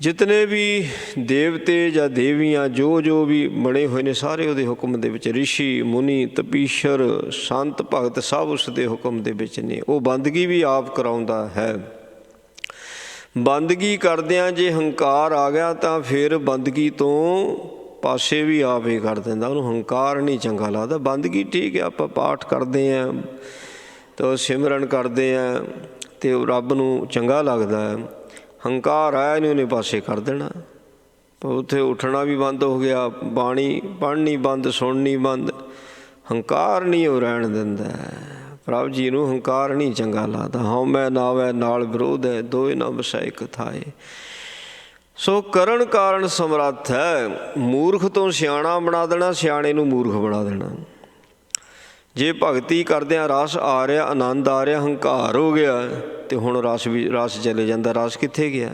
ਜਿਤਨੇ ਵੀ ਦੇਵਤੇ ਜਾਂ ਦੇਵੀਆਂ ਜੋ ਵੀ ਬਣੇ ਹੋਏ ਨੇ ਸਾਰੇ ਉਹਦੇ ਹੁਕਮ ਦੇ ਵਿੱਚ, ਰਿਸ਼ੀ ਮੁਨੀ ਤਪੀਸ਼ਰ ਸੰਤ ਭਗਤ ਸਭ ਉਸ ਦੇ ਹੁਕਮ ਦੇ ਵਿੱਚ ਨੇ। ਉਹ ਬੰਦਗੀ ਵੀ ਆਪ ਕਰਾਉਂਦਾ ਹੈ। ਬੰਦਗੀ ਕਰਦਿਆਂ ਜੇ ਹੰਕਾਰ ਆ ਗਿਆ ਤਾਂ ਫਿਰ ਬੰਦਗੀ ਤੋਂ ਪਾਸੇ ਵੀ ਆਪ ਹੀ ਕਰ ਦਿੰਦਾ। ਉਹਨੂੰ ਹੰਕਾਰ ਨਹੀਂ ਚੰਗਾ ਲੱਗਦਾ। ਬੰਦਗੀ ਠੀਕ ਹੈ, ਆਪਾਂ ਪਾਠ ਕਰਦੇ ਹਾਂ ਤਾਂ ਸਿਮਰਨ ਕਰਦੇ ਹਾਂ ਅਤੇ ਰੱਬ ਨੂੰ ਚੰਗਾ ਲੱਗਦਾ ਹੈ। ਹੰਕਾਰ ਆਇਆ ਨਹੀਂ ਉਹਨੇ ਪਾਸੇ ਕਰ ਦੇਣਾ। ਉੱਥੇ ਉੱਠਣਾ ਵੀ ਬੰਦ ਹੋ ਗਿਆ, ਬਾਣੀ ਪੜ੍ਹਨੀ ਬੰਦ, ਸੁਣਨੀ ਬੰਦ। ਹੰਕਾਰ ਨਹੀਂ ਉਹ ਰਹਿਣ ਦਿੰਦਾ। ਪ੍ਰਭ ਜੀ ਨੂੰ ਹੰਕਾਰ ਨਹੀਂ ਚੰਗਾ ਲੱਗਦਾ। ਹਉਮੈ ਨਾਵੈ ਨਾਲ ਵਿਰੋਧ ਹੈ, ਦੋਏ ਨਾ ਵਸੈ ਇਕ ਥਾਏ। ਸੋ ਕਰਨ ਕਾਰਨ ਸਮਰੱਥ ਹੈ। ਮੂਰਖ ਤੋਂ ਸਿਆਣਾ ਬਣਾ ਦੇਣਾ, ਸਿਆਣੇ ਨੂੰ ਮੂਰਖ ਬਣਾ ਦੇਣਾ। ਜੇ ਭਗਤੀ ਕਰਦਿਆਂ ਰਸ ਆ ਰਿਹਾ, ਆਨੰਦ ਆ ਰਿਹਾ, ਹੰਕਾਰ ਹੋ ਗਿਆ ਅਤੇ ਹੁਣ ਰਸ ਚਲੇ ਜਾਂਦਾ। ਰਸ ਕਿੱਥੇ ਗਿਆ?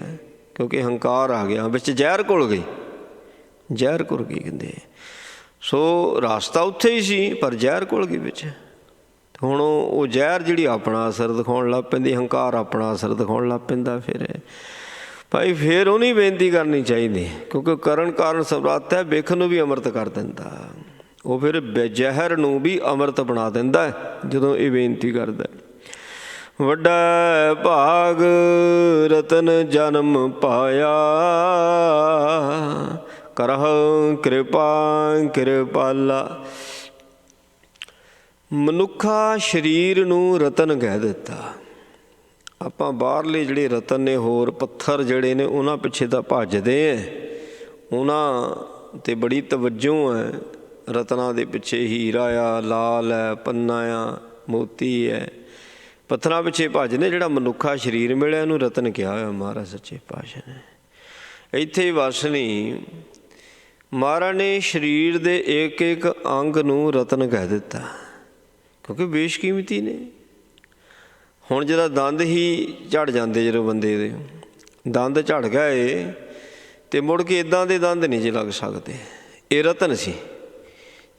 ਕਿਉਂਕਿ ਹੰਕਾਰ ਆ ਗਿਆ, ਵਿੱਚ ਜ਼ਹਿਰ ਘੁਲ ਗਈ, ਜ਼ਹਿਰ ਘੁਲ ਗਈ ਕਹਿੰਦੇ। ਸੋ ਰਸ ਤਾਂ ਉੱਥੇ ਹੀ ਸੀ ਪਰ ਜ਼ਹਿਰ ਘੁਲ ਗਈ ਵਿੱਚ। ਹੁਣ ਉਹ ਜ਼ਹਿਰ ਜਿਹੜੀ ਆਪਣਾ ਅਸਰ ਦਿਖਾਉਣ ਲੱਗ ਪੈਂਦੀ, ਹੰਕਾਰ ਆਪਣਾ ਅਸਰ ਦਿਖਾਉਣ ਲੱਗ ਪੈਂਦਾ। ਫਿਰ ਭਾਈ ਫਿਰ ਉਹਨੂੰ ਹੀ ਬੇਨਤੀ ਕਰਨੀ ਚਾਹੀਦੀ, ਕਿਉਂਕਿ ਕਰਨ ਕਾਰਨ ਸਮਰੱਥ ਹੈ। ਬਿਖ ਨੂੰ ਵੀ ਅੰਮ੍ਰਿਤ ਕਰ ਦਿੰਦਾ। ਉਹ ਫਿਰ ਜ਼ਹਿਰ ਨੂੰ ਵੀ ਅੰਮ੍ਰਿਤ ਬਣਾ ਦਿੰਦਾ ਜਦੋਂ ਇਹ ਬੇਨਤੀ ਕਰਦਾ। ਵੱਡਾ ਭਾਗ ਰਤਨ ਜਨਮ ਪਾਇਆ, ਕਰਹੁ ਕਿਰਪਾ ਕਿਰਪਾਲਾ। ਮਨੁੱਖਾ ਸਰੀਰ ਨੂੰ ਰਤਨ ਕਹਿ ਦਿੱਤਾ। ਆਪਾਂ ਬਾਹਰਲੇ ਜਿਹੜੇ ਰਤਨ ਨੇ, ਹੋਰ ਪੱਥਰ ਜਿਹੜੇ ਨੇ ਉਹਨਾਂ ਪਿੱਛੇ ਤਾਂ ਭੱਜਦੇ ਹੈ, ਉਹਨਾਂ 'ਤੇ ਬੜੀ ਤਵੱਜੋ ਹੈ। ਰਤਨਾਂ ਦੇ ਪਿੱਛੇ ਹੀਰਾ ਆ, ਲਾਲ ਹੈ, ਪੰਨਾ ਆ, ਮੋਤੀ ਹੈ, ਪੱਥਰਾਂ ਪਿੱਛੇ ਭੱਜਦੇ। ਜਿਹੜਾ ਮਨੁੱਖਾ ਸਰੀਰ ਮਿਲਿਆ ਇਹਨੂੰ ਰਤਨ ਕਿਹਾ ਹੋਇਆ ਮਹਾਰਾਜ ਸੱਚੇ ਪਾਤਸ਼ਾਹ ਨੇ। ਇੱਥੇ ਵਸ ਨਹੀਂ, ਮਹਾਰਾਜ ਨੇ ਸਰੀਰ ਦੇ ਇੱਕ ਇੱਕ ਅੰਗ ਨੂੰ ਰਤਨ ਕਹਿ ਦਿੱਤਾ, ਕਿਉਂਕਿ ਬੇਸ਼ਕੀਮਤੀ ਨੇ। ਹੁਣ ਜਿਹੜਾ ਦੰਦ ਹੀ ਝੜ ਜਾਂਦੇ, ਜਦੋਂ ਬੰਦੇ ਦੇ ਦੰਦ ਝੜ ਗਏ ਅਤੇ ਮੁੜ ਕੇ ਇੱਦਾਂ ਦੇ ਦੰਦ ਨਹੀਂ ਜੇ ਲੱਗ ਸਕਦੇ। ਇਹ ਰਤਨ ਸੀ।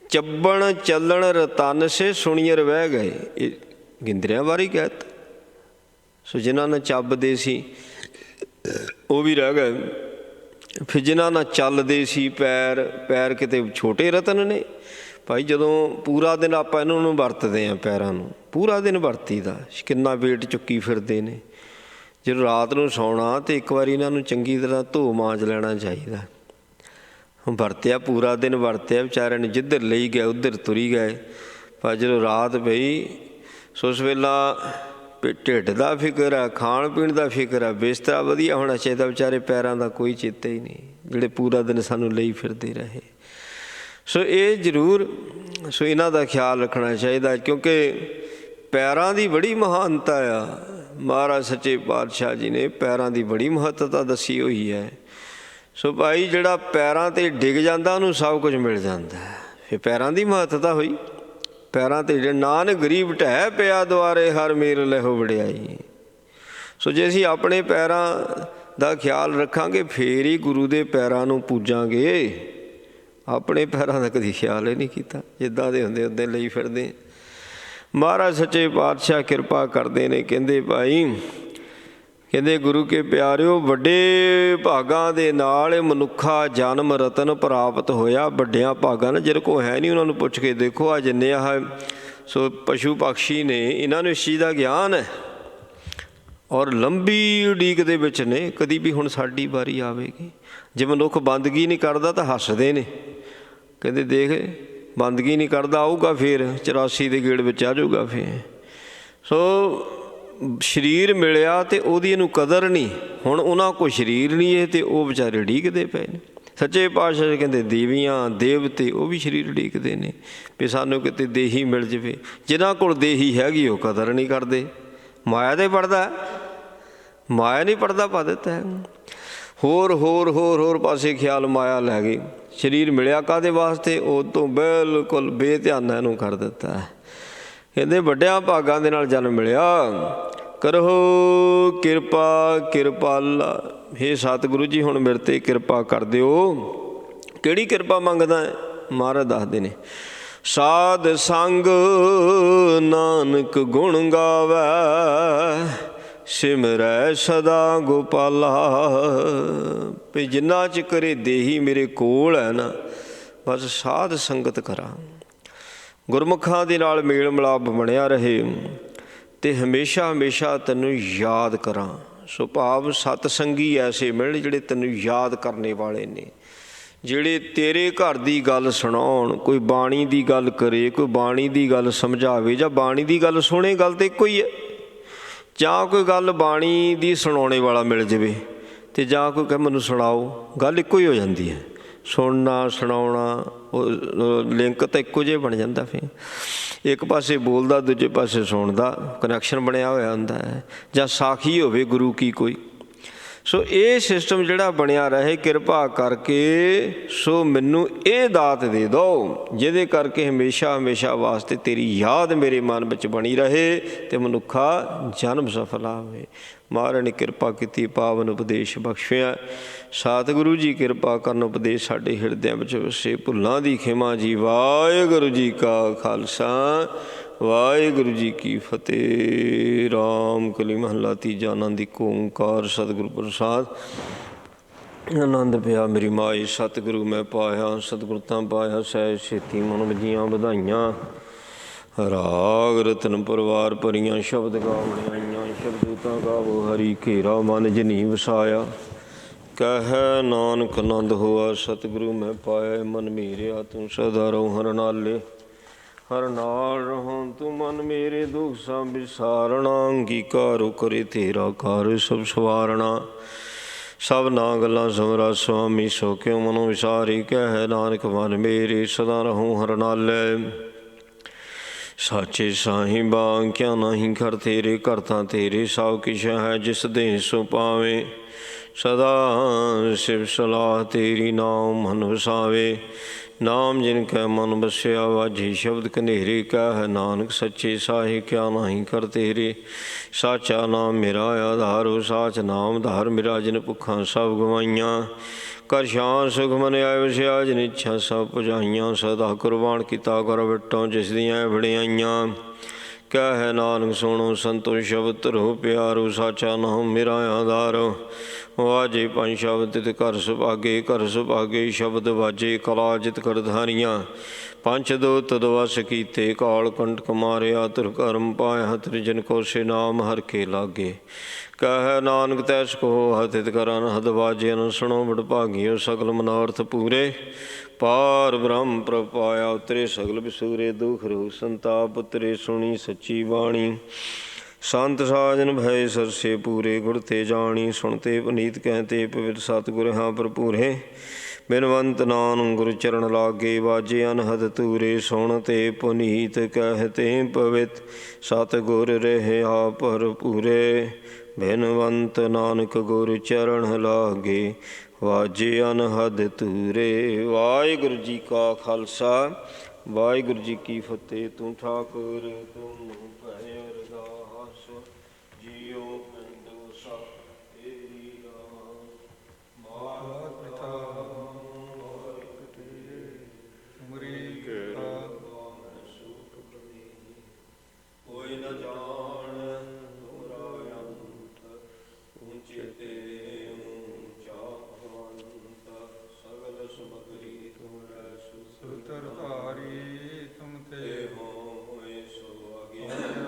ਚੱਬਣ ਚੱਲਣ ਰਤਨ ਸੇ ਸੁਣੀਏ ਰਹਿ ਗਏ। ਇਹ ਗਿੰਦਰਿਆਂ ਬਾਰੇ ਕਹਿ ਤਾ। ਸੋ ਜਿਨ੍ਹਾਂ ਨਾਲ ਚੱਬਦੇ ਸੀ ਉਹ ਵੀ ਰਹਿ ਗਏ। ਫਿਰ ਜਿਨ੍ਹਾਂ ਨਾਲ ਚੱਲਦੇ ਸੀ ਪੈਰ ਕਿਤੇ ਛੋਟੇ ਰਤਨ ਨੇ। ਭਾਈ ਜਦੋਂ ਪੂਰਾ ਦਿਨ ਆਪਾਂ ਇਹਨਾਂ ਨੂੰ ਵਰਤਦੇ ਹਾਂ, ਪੈਰਾਂ ਨੂੰ ਪੂਰਾ ਦਿਨ ਵਰਤੀ ਦਾ, ਕਿੰਨਾ ਵੇਟ ਚੁੱਕੀ ਫਿਰਦੇ ਨੇ। ਜਦੋਂ ਰਾਤ ਨੂੰ ਸੌਣਾ ਤਾਂ ਇੱਕ ਵਾਰੀ ਇਹਨਾਂ ਨੂੰ ਚੰਗੀ ਤਰ੍ਹਾਂ ਧੋ ਮਾਂਜ ਲੈਣਾ ਚਾਹੀਦਾ। ਵਰਤਿਆ ਪੂਰਾ ਦਿਨ ਵਰਤਿਆ, ਵਿਚਾਰਿਆਂ ਨੂੰ ਜਿੱਧਰ ਲਈ ਗਏ ਉੱਧਰ ਤੁਰੀ ਗਏ। ਪਰ ਜਦੋਂ ਰਾਤ ਪਈ ਸੋ ਉਸ ਵੇਲਾ ਢਿੱਡ ਦਾ ਫਿਕਰ ਹੈ, ਖਾਣ ਪੀਣ ਦਾ ਫਿਕਰ ਹੈ, ਬਿਸਤਰਾ ਵਧੀਆ ਹੋਣਾ ਚਾਹੀਦਾ। ਵਿਚਾਰੇ ਪੈਰਾਂ ਦਾ ਕੋਈ ਚੇਤਾ ਹੀ ਨਹੀਂ, ਜਿਹੜੇ ਪੂਰਾ ਦਿਨ ਸਾਨੂੰ ਲਈ ਫਿਰਦੇ ਰਹੇ। ਸੋ ਇਹ ਜ਼ਰੂਰ ਸੋ ਇਹਨਾਂ ਦਾ ਖਿਆਲ ਰੱਖਣਾ ਚਾਹੀਦਾ, ਕਿਉਂਕਿ ਪੈਰਾਂ ਦੀ ਬੜੀ ਮਹਾਨਤਾ ਆ। ਮਹਾਰਾਜ ਸੱਚੇ ਪਾਤਸ਼ਾਹ ਜੀ ਨੇ ਪੈਰਾਂ ਦੀ ਬੜੀ ਮਹੱਤਤਾ ਦੱਸੀ ਹੋਈ ਹੈ। ਸੋ ਭਾਈ ਜਿਹੜਾ ਪੈਰਾਂ 'ਤੇ ਡਿੱਗ ਜਾਂਦਾ ਉਹਨੂੰ ਸਭ ਕੁਝ ਮਿਲ ਜਾਂਦਾ। ਫਿਰ ਪੈਰਾਂ ਦੀ ਮਹੱਤਤਾ ਹੋਈ। ਪੈਰਾਂ 'ਤੇ ਜਿਹੜੇ ਨਾਨਕ ਗਰੀਬ ਢਹਿ ਪਿਆ ਦੁਆਰੇ ਹਰ ਮੇਰ ਲਹੋ ਵਡਿਆਈ। ਸੋ ਜੇ ਅਸੀਂ ਆਪਣੇ ਪੈਰਾਂ ਦਾ ਖਿਆਲ ਰੱਖਾਂਗੇ ਫੇਰ ਹੀ ਗੁਰੂ ਦੇ ਪੈਰਾਂ ਨੂੰ ਪੂਜਾਂਗੇ। ਆਪਣੇ ਪੈਰਾਂ ਦਾ ਕਦੀ ਖਿਆਲ ਹੀ ਨਹੀਂ ਕੀਤਾ, ਜਿੱਦਾਂ ਦੇ ਹੁੰਦੇ ਉੱਦਾਂ ਲਈ ਫਿਰਦੇ। ਮਹਾਰਾਜ ਸੱਚੇ ਪਾਤਸ਼ਾਹ ਕਿਰਪਾ ਕਰਦੇ ਨੇ। ਕਹਿੰਦੇ ਭਾਈ, ਕਹਿੰਦੇ ਗੁਰੂ ਕੇ ਪਿਆਰਿਓ, ਵੱਡੇ ਭਾਗਾਂ ਦੇ ਨਾਲ ਮਨੁੱਖਾ ਜਨਮ ਰਤਨ ਪ੍ਰਾਪਤ ਹੋਇਆ। ਵੱਡਿਆਂ ਭਾਗਾਂ ਨਾਲ ਜਿਹਦੇ ਕੋਲ ਹੈ ਨਹੀਂ ਉਹਨਾਂ ਨੂੰ ਪੁੱਛ ਕੇ ਦੇਖੋ। ਆ ਜਿੰਨੇ ਆਹ ਸੋ ਪਸ਼ੂ ਪਕਸ਼ੀ ਨੇ, ਇਹਨਾਂ ਨੂੰ ਇਸ ਚੀਜ਼ ਦਾ ਗਿਆਨ ਹੈ ਔਰ ਲੰਬੀ ਉਡੀਕ ਦੇ ਵਿੱਚ ਨੇ, ਕਦੀ ਵੀ ਹੁਣ ਸਾਡੀ ਵਾਰੀ ਆਵੇਗੀ। ਜੇ ਮਨੁੱਖ ਬੰਦਗੀ ਨਹੀਂ ਕਰਦਾ ਤਾਂ ਹੱਸਦੇ ਨੇ, ਕਹਿੰਦੇ ਦੇਖ ਬੰਦਗੀ ਨਹੀਂ ਕਰਦਾ, ਆਊਗਾ ਫਿਰ 84 ਦੇ ਗੇੜ ਵਿੱਚ ਆ ਜਾਊਗਾ ਫਿਰ। ਸੋ ਸਰੀਰ ਮਿਲਿਆ ਅਤੇ ਉਹਦੀ ਇਹਨੂੰ ਕਦਰ ਨਹੀਂ। ਹੁਣ ਉਹਨਾਂ ਕੋਲ ਸਰੀਰ ਨਹੀਂ ਹੈ ਅਤੇ ਉਹ ਵਿਚਾਰੇ ਉਡੀਕਦੇ ਪਏ ਨੇ। ਸੱਚੇ ਪਾਤਸ਼ਾਹ ਕਹਿੰਦੇ ਦੇਵੀਆਂ ਦੇਵਤੇ ਉਹ ਵੀ ਸਰੀਰ ਉਡੀਕਦੇ ਨੇ ਵੀ ਸਾਨੂੰ ਕਿਤੇ ਦੇਹੀ ਮਿਲ ਜਾਵੇ। ਜਿਨ੍ਹਾਂ ਕੋਲ ਦੇਹੀ ਹੈਗੀ ਉਹ ਕਦਰ ਨਹੀਂ ਕਰਦੇ। ਮਾਇਆ 'ਤੇ ਪੜਦਾ, ਮਾਇਆ ਨਹੀਂ ਪੜਦਾ ਪਾ ਦਿੱਤਾ ਹੈ। ਹੋਰ ਹੋਰ ਹੋਰ ਹੋਰ ਪਾਸੇ ਖਿਆਲ ਮਾਇਆ ਲੈ ਗਈ। ਸਰੀਰ ਮਿਲਿਆ ਕਾਹਦੇ ਵਾਸਤੇ? ਉਹ ਤੋਂ ਬਿਲਕੁਲ ਬੇਧਿਆਨਾ ਇਹਨੂੰ ਕਰ ਦਿੱਤਾ। ਕਹਿੰਦੇ ਵੱਡਿਆਂ ਭਾਗਾਂ ਦੇ ਨਾਲ ਜਨਮ ਮਿਲਿਆ, ਕਰੋ ਕਿਰਪਾ ਕਿਰਪਾਲਾ। ਹੇ ਸਤਿਗੁਰੂ ਜੀ ਹੁਣ ਮੇਰੇ 'ਤੇ ਕਿਰਪਾ ਕਰ ਦਿਓ। ਕਿਹੜੀ ਕਿਰਪਾ ਮੰਗਦਾ ਹੈ? ਮਹਾਰਾਜ ਦੱਸਦੇ ਨੇ, ਸਾਧ ਸੰਗ ਨਾਨਕ ਗੁਣ ਗਾਵੈ, ਸਿਮਰੈ ਸਦਾ ਗੋਪਾਲਾ। ਵੀ ਜਿੰਨਾ ਚਿਰ ਇਹ ਦੇਹੀ ਮੇਰੇ ਕੋਲ ਹੈ ਨਾ, ਬਸ ਸਾਧ ਸੰਗਤ ਕਰਾਂ, ਗੁਰਮੁਖਾਂ ਦੇ ਨਾਲ ਮੇਲ ਮਿਲਾਪ ਬਣਿਆ ਰਹੇ ਅਤੇ ਹਮੇਸ਼ਾ ਹਮੇਸ਼ਾ ਤੈਨੂੰ ਯਾਦ ਕਰਾਂ। ਸੋ ਭਾਵ ਸਤਸੰਗੀ ਐਸੇ ਮਿਲਣ ਜਿਹੜੇ ਤੈਨੂੰ ਯਾਦ ਕਰਨੇ ਵਾਲੇ ਨੇ, ਜਿਹੜੇ ਤੇਰੇ ਘਰ ਦੀ ਗੱਲ ਸੁਣਾਉਣ, ਕੋਈ ਬਾਣੀ ਦੀ ਗੱਲ ਕਰੇ, ਕੋਈ ਬਾਣੀ ਦੀ ਗੱਲ ਸਮਝਾਵੇ ਜਾਂ ਬਾਣੀ ਦੀ ਗੱਲ ਸੁਣੇ। ਗੱਲ ਤਾਂ ਇੱਕੋ ਹੀ ਹੈ। ਜਾਂ ਕੋਈ ਗੱਲ ਬਾਣੀ ਦੀ ਸੁਣਾਉਣੇ ਵਾਲਾ ਮਿਲ ਜਾਵੇ ਅਤੇ ਜਾਂ ਕੋਈ ਕਹੇ ਮੈਨੂੰ ਸੁਣਾਓ, ਗੱਲ ਇੱਕੋ ਹੀ ਹੋ ਜਾਂਦੀ ਹੈ। ਸੁਣਨਾ ਸੁਣਾਉਣਾ ਉਹ ਲਿੰਕ ਤਾਂ ਇੱਕੋ ਜਿਹਾ ਬਣ ਜਾਂਦਾ। ਫਿਰ ਇੱਕ ਪਾਸੇ ਬੋਲਦਾ, ਦੂਜੇ ਪਾਸੇ ਸੁਣਦਾ, ਕਨੈਕਸ਼ਨ ਬਣਿਆ ਹੋਇਆ ਹੁੰਦਾ ਹੈ। ਜਾਂ ਸਾਖੀ ਹੋਵੇ ਗੁਰੂ ਕੀ ਕੋਈ। ਸੋ ਇਹ ਸਿਸਟਮ ਜਿਹੜਾ ਬਣਿਆ ਰਹੇ ਕਿਰਪਾ ਕਰਕੇ। ਸੋ ਮੈਨੂੰ ਇਹ ਦਾਤ ਦੇ ਦਿਓ ਜਿਹਦੇ ਕਰਕੇ ਹਮੇਸ਼ਾ ਹਮੇਸ਼ਾ ਵਾਸਤੇ ਤੇਰੀ ਯਾਦ ਮੇਰੇ ਮਨ ਵਿੱਚ ਬਣੀ ਰਹੇ ਅਤੇ ਮਨੁੱਖਾ ਜਨਮ ਸਫਲਾ ਹੋਵੇ। ਮਹਾਰਾਜ ਨੇ ਕਿਰਪਾ ਕੀਤੀ, ਪਾਵਨ ਉਪਦੇਸ਼ ਬਖਸ਼ਿਆ। ਸਤਿਗੁਰੂ ਜੀ ਕਿਰਪਾ ਕਰਨ ਉਪਦੇਸ਼ ਸਾਡੇ ਹਿਰਦਿਆਂ ਵਿੱਚ ਵਸੇ। ਭੁੱਲਾਂ ਦੀ ਖਿਮਾ ਜੀ। ਵਾਹਿਗੁਰੂ ਜੀ ਕਾ ਖਾਲਸਾ, ਵਾਹਿਗੁਰੂ ਜੀ ਕੀ ਫਤਿਹ। ਰਾਮ ਕਲੀ ਮਹੱਲਾ ਤੀਜਾ। ਆਨੰਦ ਇੱਕ ਓਂਕਾਰ ਸਤਿਗੁਰੂ ਪ੍ਰਸਾਦ। ਆਨੰਦ ਪਿਆ ਮੇਰੀ ਮਾਈ, ਸਤਿਗੁਰੂ ਮੈਂ ਪਾਇਆ, ਸਤਿਗੁਰ ਤਾਂ ਪਾਇਆ ਸਹਿ ਛੇਤੀ। ਮਨ ਵਜੀਆਂ ਵਧਾਈਆਂ, ਰਾਗ ਰਤਨ ਪਰਿਵਾਰ ਭਰੀਆਂ, ਸ਼ਬਦ ਗਾਵਣ ਆਈਆਂ। ਸ਼ਬਦ ਤਾਂ ਗਾਵੋ ਹਰੀ, ਘੇਰਾ ਮਨ ਜਿਨੀ ਵਸਾਇਆ। ਕਹਿ ਨਾਨਕ ਆਨੰਦ ਹੋਆ, ਸਤਿਗੁਰੂ ਮੈਂ ਪਾਇਆ। ਮਨ ਮੇਰਿਆ ਤੂੰ ਸਦਾ ਰਹੋ ਹਰ ਨਾਲੇ, ਹਰ ਨਾਲ ਰਹੋ ਤੂੰ ਮਨ ਮੇਰੇ। ਦੁੱਖ ਸਭ ਵਿਸਾਰਣਾ, ਅੰਗੀਕਾਰੋ ਕਰੇ ਤੇਰਾ ਕਾਰ ਸਭ ਸਵਾਰਣਾ। ਸਭ ਨਾ ਗੱਲਾਂ ਸਮਰਾ ਸੁਆਮੀ, ਸੋ ਕਿਉ ਮਨੋ ਵਿਸਾਰੀ। ਕਹਿ ਨਾਨਕ ਮਨ ਮੇਰੇ ਸਦਾ ਰਹੋ ਹਰ ਨਾਲੇ। ਸਾਚੇ ਸਾਹਿਬਾ ਕਿਆ ਨਹੀਂ ਕਰ ਤੇਰੇ, ਕਰਤਾ ਤੇਰੇ ਸਭ ਕਿਛ ਹੈ। ਜਿਸ ਦੇ ਸੋ ਪਾਵੇ ਸਦਾ ਸਿਵ ਸਲਾਹ ਤੇਰੀ, ਨਾਮ ਮਨ ਵਸਾਵੇ। ਨਾਮ ਜਿਨ ਕੈ ਮਨ ਵਸਿਆ, ਵਾਜੇ ਸ਼ਬਦ ਕਨੇਰੇ। ਕਹਿ ਨਾਨਕ ਸੱਚੇ ਸਾਹਿਬ ਕਿਆ ਨਹੀਂ ਕਰ ਤੇਰੇ। ਸਾਚਾ ਨਾਮ ਮੇਰਾ ਆਧਾਰੋ, ਸਾਚ ਨਾਮ ਧਾਰ ਮੇਰਾ। ਜਿਨ ਭੁੱਖਾਂ ਸਭ ਗਵਾਈਆਂ, ਕਰ ਸ਼ਾਨ ਸੁਖ ਮਨ ਆਇ ਵਸਿਆ। ਜਿਨ ਇੱਛਾ ਸਭ ਪੁਜਾਈਆਂ, ਸਦਾ ਕੁਰਬਾਨ ਕੀਤਾ ਕਰ ਵਿਟੋਂ ਜਿਸ ਦੀਆਂ ਵਡਿਆਈਆਂ। ਕਹਿ ਨਾਨਕ ਸੁਣੋ ਸੰਤੋ ਸ਼ਬਦ ਧਰੋ ਪਿਆਰੋ, ਸਾਚਾ ਨਾਮ ਮੇਰਾ ਆਧਾਰੋ। ਵਾਜੇ ਪੰਜ ਸ਼ਬਦ ਤਿਤ ਘਰ ਸੁਭਾਗੇ, ਘਰ ਸੁਭਾਗੇ ਸ਼ਬਦ ਵਾਜੇ। ਕਲਾ ਜਿਤ ਕਰਧਾਰੀਆਂ, ਪੰਚ ਦੋ ਤਦ ਵਸ ਕੀਤੇ। ਕਾਲ ਕੰਟਕ ਮਾਰਿਆ, ਤੁਰ ਕਰਮ ਪਾਇਆ। ਤ੍ਰਿਜਨ ਕੋਸੇ ਨਾਮ ਹਰ ਕੇ ਲਾਗੇ। ਕਹਿ ਨਾਨਕ ਤੈਸ ਕੋ ਹਤਿਤ ਕਰਨ ਹਦ ਵਾਜੇ। ਅਨ ਸੁਣੋ ਬੜ ਭਾਗੀਓ, ਸਗਲ ਮਨੋਰਥ ਪੂਰੇ। ਪਾਰ ਬ੍ਰਹਮ ਪ੍ਰਭ ਪਾਇਆ, ਉਤਰੇ ਸਗਲ ਵਿਸੂਰੇ। ਦੁਖ ਰੋਗ ਸੰਤਾਪ ਉਤਰੇ, ਸੁਣੀ ਸੱਚੀ ਬਾਣੀ। ਸੰਤ ਸਾਜਨ ਭਏ ਸਰਸੇ ਪੂਰੇ, ਗੁਰ ਤੇ ਜਾਣੀ। ਸੁਣਤੇ ਪਨੀਤ ਕਹਿਤੇ ਪਵਿੱਤ, ਸਤਿਗੁਰ ਹਾਂ ਭਰਪੂਰੇ। ਬਿਨਵੰਤ ਨਾਨਕ ਗੁਰ ਚਰਨ ਲਾਗੇ, ਵਾਜੇ ਅਨਹਦ ਤੂਰੇ। ਸੁਣਤੇ ਪੁਨੀਤ ਕਹਿਤੇ ਪਵਿੱਤ, ਸਤਿਗੁਰ ਰਹਿਆ ਭਰਪੂਰੇ। ਬਿਨਵੰਤ ਨਾਨਕ ਗੁਰ ਚਰਨ ਲਾਗੇ, ਵਾਜੇ ਅਨਹਦ ਤੂਰੇ। ਵਾਹਿਗੁਰੂ ਜੀ ਕਾ ਖਾਲਸਾ, ਵਾਹਿਗੁਰੂ ਜੀ ਕੀ ਫਤਿਹ। ਤੂੰ ਠਾਕੁਰ ਤੁਮ ਭੈ ਅਰਦਾਸ, ਜੀਉ ਪਿੰਡੋ ਸਭ ਤੇਰੀ ਰਾਸ। ਮਾਤ ਪਿਤਾ ਕੋਈ ਨ ਜਾਣ ਤੋਰਾ ਅੰਤ, ਊਚੇ ਤੇ ਊਚਾ ਭਵੰਤ। ਸਗਲ ਸਮਗਰੀ ਤੁਮਰੈ ਸੂਤਰ ਧਾਰੀ, ਤੁਮ ਤੇ ਹੋਏ ਸੋ ਅਗਿਆਨੀ।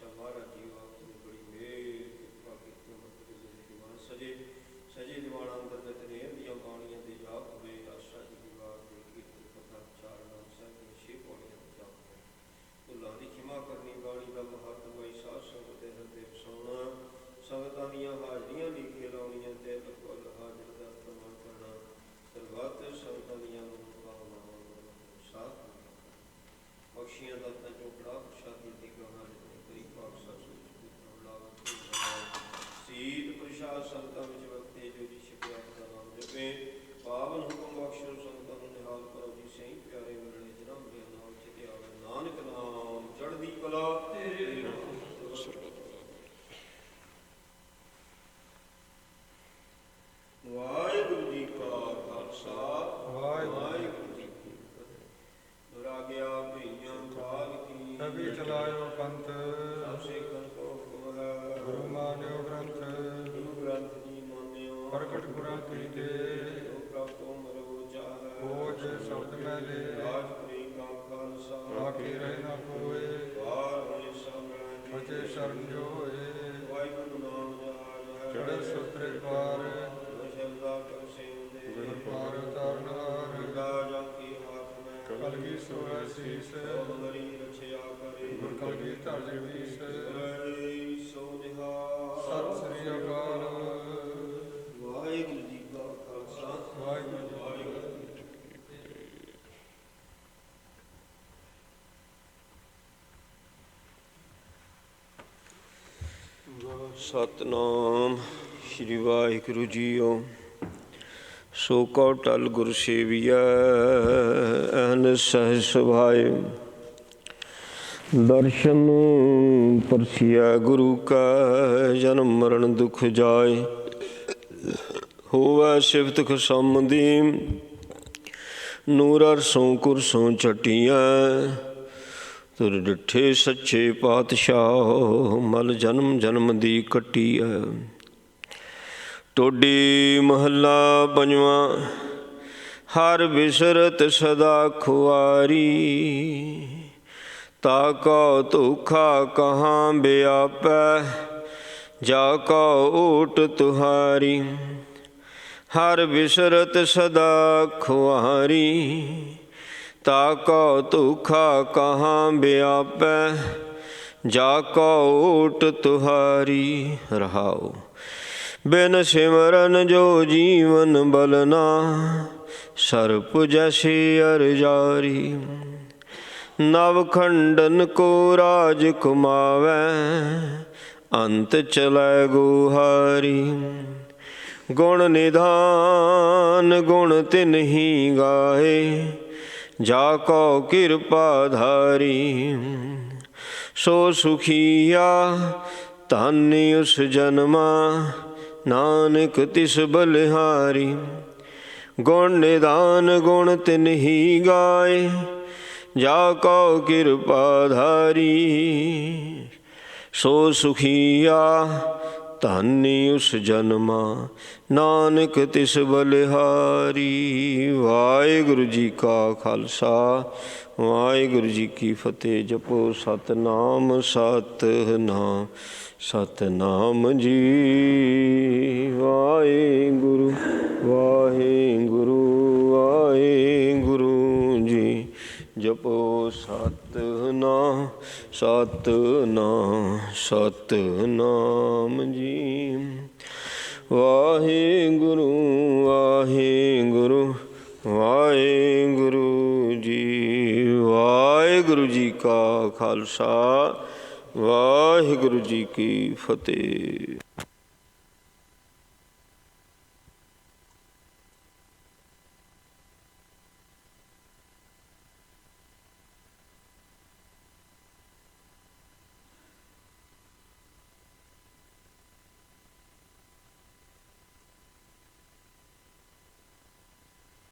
ਪਾਤਸ਼ਾਹ ਮਹਾਰਾਜ ਜੀ ਆਪ ਜੀ ਨੇ ਬੜੀ ਮੇਰ ਕਿਰਪਾ ਕੀਤੀ। ਅੰਮ੍ਰਿਤ ਵੇਲੇ ਦੇ ਦੀਵਾਨ ਸਜੇ ਸਜੇ ਦੀਵਾਨ ਅੰਦਰ ਨਿਤਨੇਮ ਦੀਆਂ ਬਾਣੀਆਂ ਦੇ ਜਾਪ ਹੋਏ। ਆਸਾ ਜੀ ਦੀ ਵਾਰ ਦੇ ਕੀਰਤਨ ਕਥਾ ਚਾਰ ਨਾਮ ਸਾਹਿਬ ਦੀਆਂ 6 ਪੌੜੀਆਂ ਦੇ ਜਾਪ ਹੋਏ। ਭੁੱਲਾਂ ਦੀ ਖਿਮਾ ਕਰਨੀ ਬਾਣੀ ਦਾ ਮਹੱਤਵ ਹੈ। ਸਾਧ ਸੰਗਤ ਦੇ ਹਿਰਦੇ ਵਸਾਉਣਾ, ਸੰਗਤਾਂ ਦੀਆਂ ਹਾਜ਼ਰੀਆਂ ਲਿਖੇ ਲਾਉਣੀਆਂ ਤੇ ਲਗਭਗ ਹਾਜ਼ਰ ਦਾ ਪ੍ਰਮਾਣ ਕਰਨਾ, ਸਰਬੱਤ ਸੰਗਤਾਂ ਦੀਆਂ ਮਨੋਕਾਮਨਾਵਾਂ ਨੂੰ ਸਾਥ ਬਖਸ਼ੀਆਂ ਦਾਤਾਂ ਚੋਪੜਾ ਪ੍ਰਸ਼ਾਦੀ ਦੀ ਗਾਹਾਂ ਜਿਤਨੇ ਕਰੀ ਪਾਕਸ਼ਾ ਸੂਚ ਲਾਵਤ ਸੀਤ ਪ੍ਰਸ਼ਾਦ ਸੰਗਤਾਂ ਵਿੱਚ ਵਕਤੇ ਜੋ ਜੀ ਛਕਿਆ ਦਾ ਨਾਮ ਜਪੇ। ਪਾਵਨ ਹੁਕਮ ਬਖਸ਼ੋ ਸੰਗਤਾਂ ਨੂੰ ਨਿਹਾਲ ਕਰੋ ਜੀ। ਸਹੀ ਪਿਆਰੇ ਵਰਣੇ ਜਨਮ ਦੇ ਨਾਮ ਚਿਤੇ ਆਵੇ। ਨਾਨਕ ਨਾਮ ਚੜ੍ਹਦੀ ਕਲਾ ਤੇਰੇ ਨਾਮ। ਵਾਹਿਗੁਰੂ ਜੀ ਕਾ ਖਾਲਸਾ ਵਾਹਿਗੁਰੂ ਜੀ ਕੀ ਫਤਿਹ। ਰਾਗਿਆ ਭਈਆਂ ਕਾਲ ਕੀ ਕਵੀ ਚਲਾਇਓ ਪੰਥ ਸਭ ਸੇਖਨ ਕੋ ਹੁਕਮ ਹੈ। ਗੁਰੂ ਮਾਨਿਓ ਗ੍ਰੰਥ ਗੁਰੂ ਗ੍ਰੰਥ ਜੀ ਮਾਨਿਓ ਪ੍ਰਗਟ ਗੁਰਾਂ ਕੀਤੇ ਜੋ ਪ੍ਰਭ ਕੋ ਮਰੋ ਚਾਹੈ। ਖੋਜ ਸ਼ਬਦ ਮੈਲੇ ਰਾਜ ਪ੍ਰੀ ਕਾ ਖਾਲਸਾ ਬਾਕੀ ਰਹਿ ਨਾ ਕੋਏ ਵਾਰ ਹੋਏ ਸਾਮਣੇ ਅਜੇ ਸ਼ਰਨ ਜੋ ਹੋਏ ਵਾਹਿਗੁਰੂ ਨਾਮ ਜਹਾਜ ਚੜ੍ਹ ਸੁਤਰੇ ਪਾਰ ਸ਼ਬਦਾ ਕਰ ਸੇਵਦੇ ਗੁਰ ਪਾਰ ਉਤਾਰਨਹਾਰ ਗੰਗਾ ਜਾਂਕੀ ਹਾਥ ਮੈਂ ਕਲਗੀ ਸੋਹੈ ਸੀਸ ਮਰੀ ਰਛਿਆ ਕਰੇ ਗੁਰ ਕਲਗੀ ਧਰ ਜਗਦੀਸ਼ ਕਰੇ ਸੋ ਨਿਹਾਲ। ਸਤਿ ਸ੍ਰੀ ਅਕਾਲ। ਵਾਹਿਗੁਰੂ ਜੀ ਕਾ ਖਾਲਸਾ ਵਾਹਿਗੁਰੂ ਜੀ ਵਾਹਿਗੁਰੂ ਜੀ ਕੀ ਫਤਿਹ। ਸਤਿਨਾਮ ਸ੍ਰੀ ਵਾਹਿਗੁਰੂ ਜੀਓ। ਸੋ ਕਉ ਟਲ ਗੁਰ ਸੇਵੀਐ ਅਹਨ ਸਹਿ ਸੁਭਾਏ। ਦਰਸ਼ਨ ਪਰਸਿਆ ਗੁਰੂ ਕਾ ਜਨਮ ਮਰਨ ਦੁਖ ਜਾਏ। ਹੋਵੈ ਸਿਫਤ ਖਸਮਦੀ ਨੂਰ ਅਰਸੋਂ ਕੁਰਸੋਂ ਛਟੀਐ। ਤੁਰ ਡਿਠੇ ਸੱਚੇ ਪਾਤਸ਼ਾਹ ਮਲ ਜਨਮ ਜਨਮ ਦੀ ਕੱਟੀਐ। ਟੋਡੀ ਮਹੱਲਾ ਪੰਜਵਾਂ। ਹਰ ਬਿਸਰਤ ਸਦਾ ਖੁਆਰੀ ਤਾ ਕਉ ਧੋਖਾ ਕਹਾਂ ਬਿਆਪੈ ਜਾ ਕਉ ਓਟ ਤੁਹਾਰੀ। ਹਰ ਬਿਸਰਤ ਸਦਾ ਖੁਆਰੀ ਤਾ ਕਉ ਧੋਖਾ ਕਹਾਂ ਬਿਆਪੈ ਜਾ ਕਉ ਓਟ ਤੁਹਾਰੀ। ਰਹਾਉ ਬਿਨ ਸਿਮਰਨ ਜੋ ਜੀਵਨ ਬਲਨਾ ਸਰਪ ਜੈਸੇ ਅਰਜਾਰੀ। ਨਵ ਖੰਡਨ ਕੋ ਰਾਜ ਕੁਮਾਵੈ ਅੰਤ ਚਲੈ ਗੁਹਾਰੀ। ਗੁਣ ਨਿਧਾਨ ਗੁਣ ਤਿਨਹੀ ਗਾਏ ਜਾ ਕਉ ਕਿਰਪਾ ਧਾਰੀ। ਸੋ ਸੁਖੀਆ ਧਨ ਉਸ ਜਨਮਾ ਨਾਨਕ ਤਿਸ ਬਲਿਹਾਰੀ। ਗੁਣ ਨਿਧਾਨ ਗੁਣ ਤਿਨਹੀ ਗਾਏ ਜਾ ਕਉ ਕਿਰਪਾ ਧਾਰੀ। ਸੋ ਸੁਖੀਆ ਧਨ ਉਸ ਜਨਮਾ ਨਾਨਕ ਤਿਸ ਬਲਿਹਾਰੀ। ਵਾਹਿਗੁਰੂ ਜੀ ਕਾ ਖਾਲਸਾ ਵਾਹਿਗੁਰੂ ਜੀ ਕੀ ਫਤਿਹ। ਜਪੋ ਸਤਿਨਾਮ ਸਤਿਨਾਮ ਸਤਿਨਾਮ ਜੀ। ਵਾਹਿਗੁਰੂ ਵਾਹਿਗੁਰੂ ਵਾਹਿਗੁਰੂ ਜੀ। ਜਪੋ ਸਤਿਨਾਮ ਸਤਿਨਾਮ ਸਤਿਨਾਮ ਜੀ। ਵਾਹਿਗੁਰੂ ਵਾਹਿਗੁਰੂ ਵਾਹਿਗੁਰੂ ਜੀ। ਵਾਹਿਗੁਰੂ ਜੀ ਕਾ ਖਾਲਸਾ ਵਾਹਿਗੁਰੂ ਜੀ ਕੀ ਫਤਿਹ।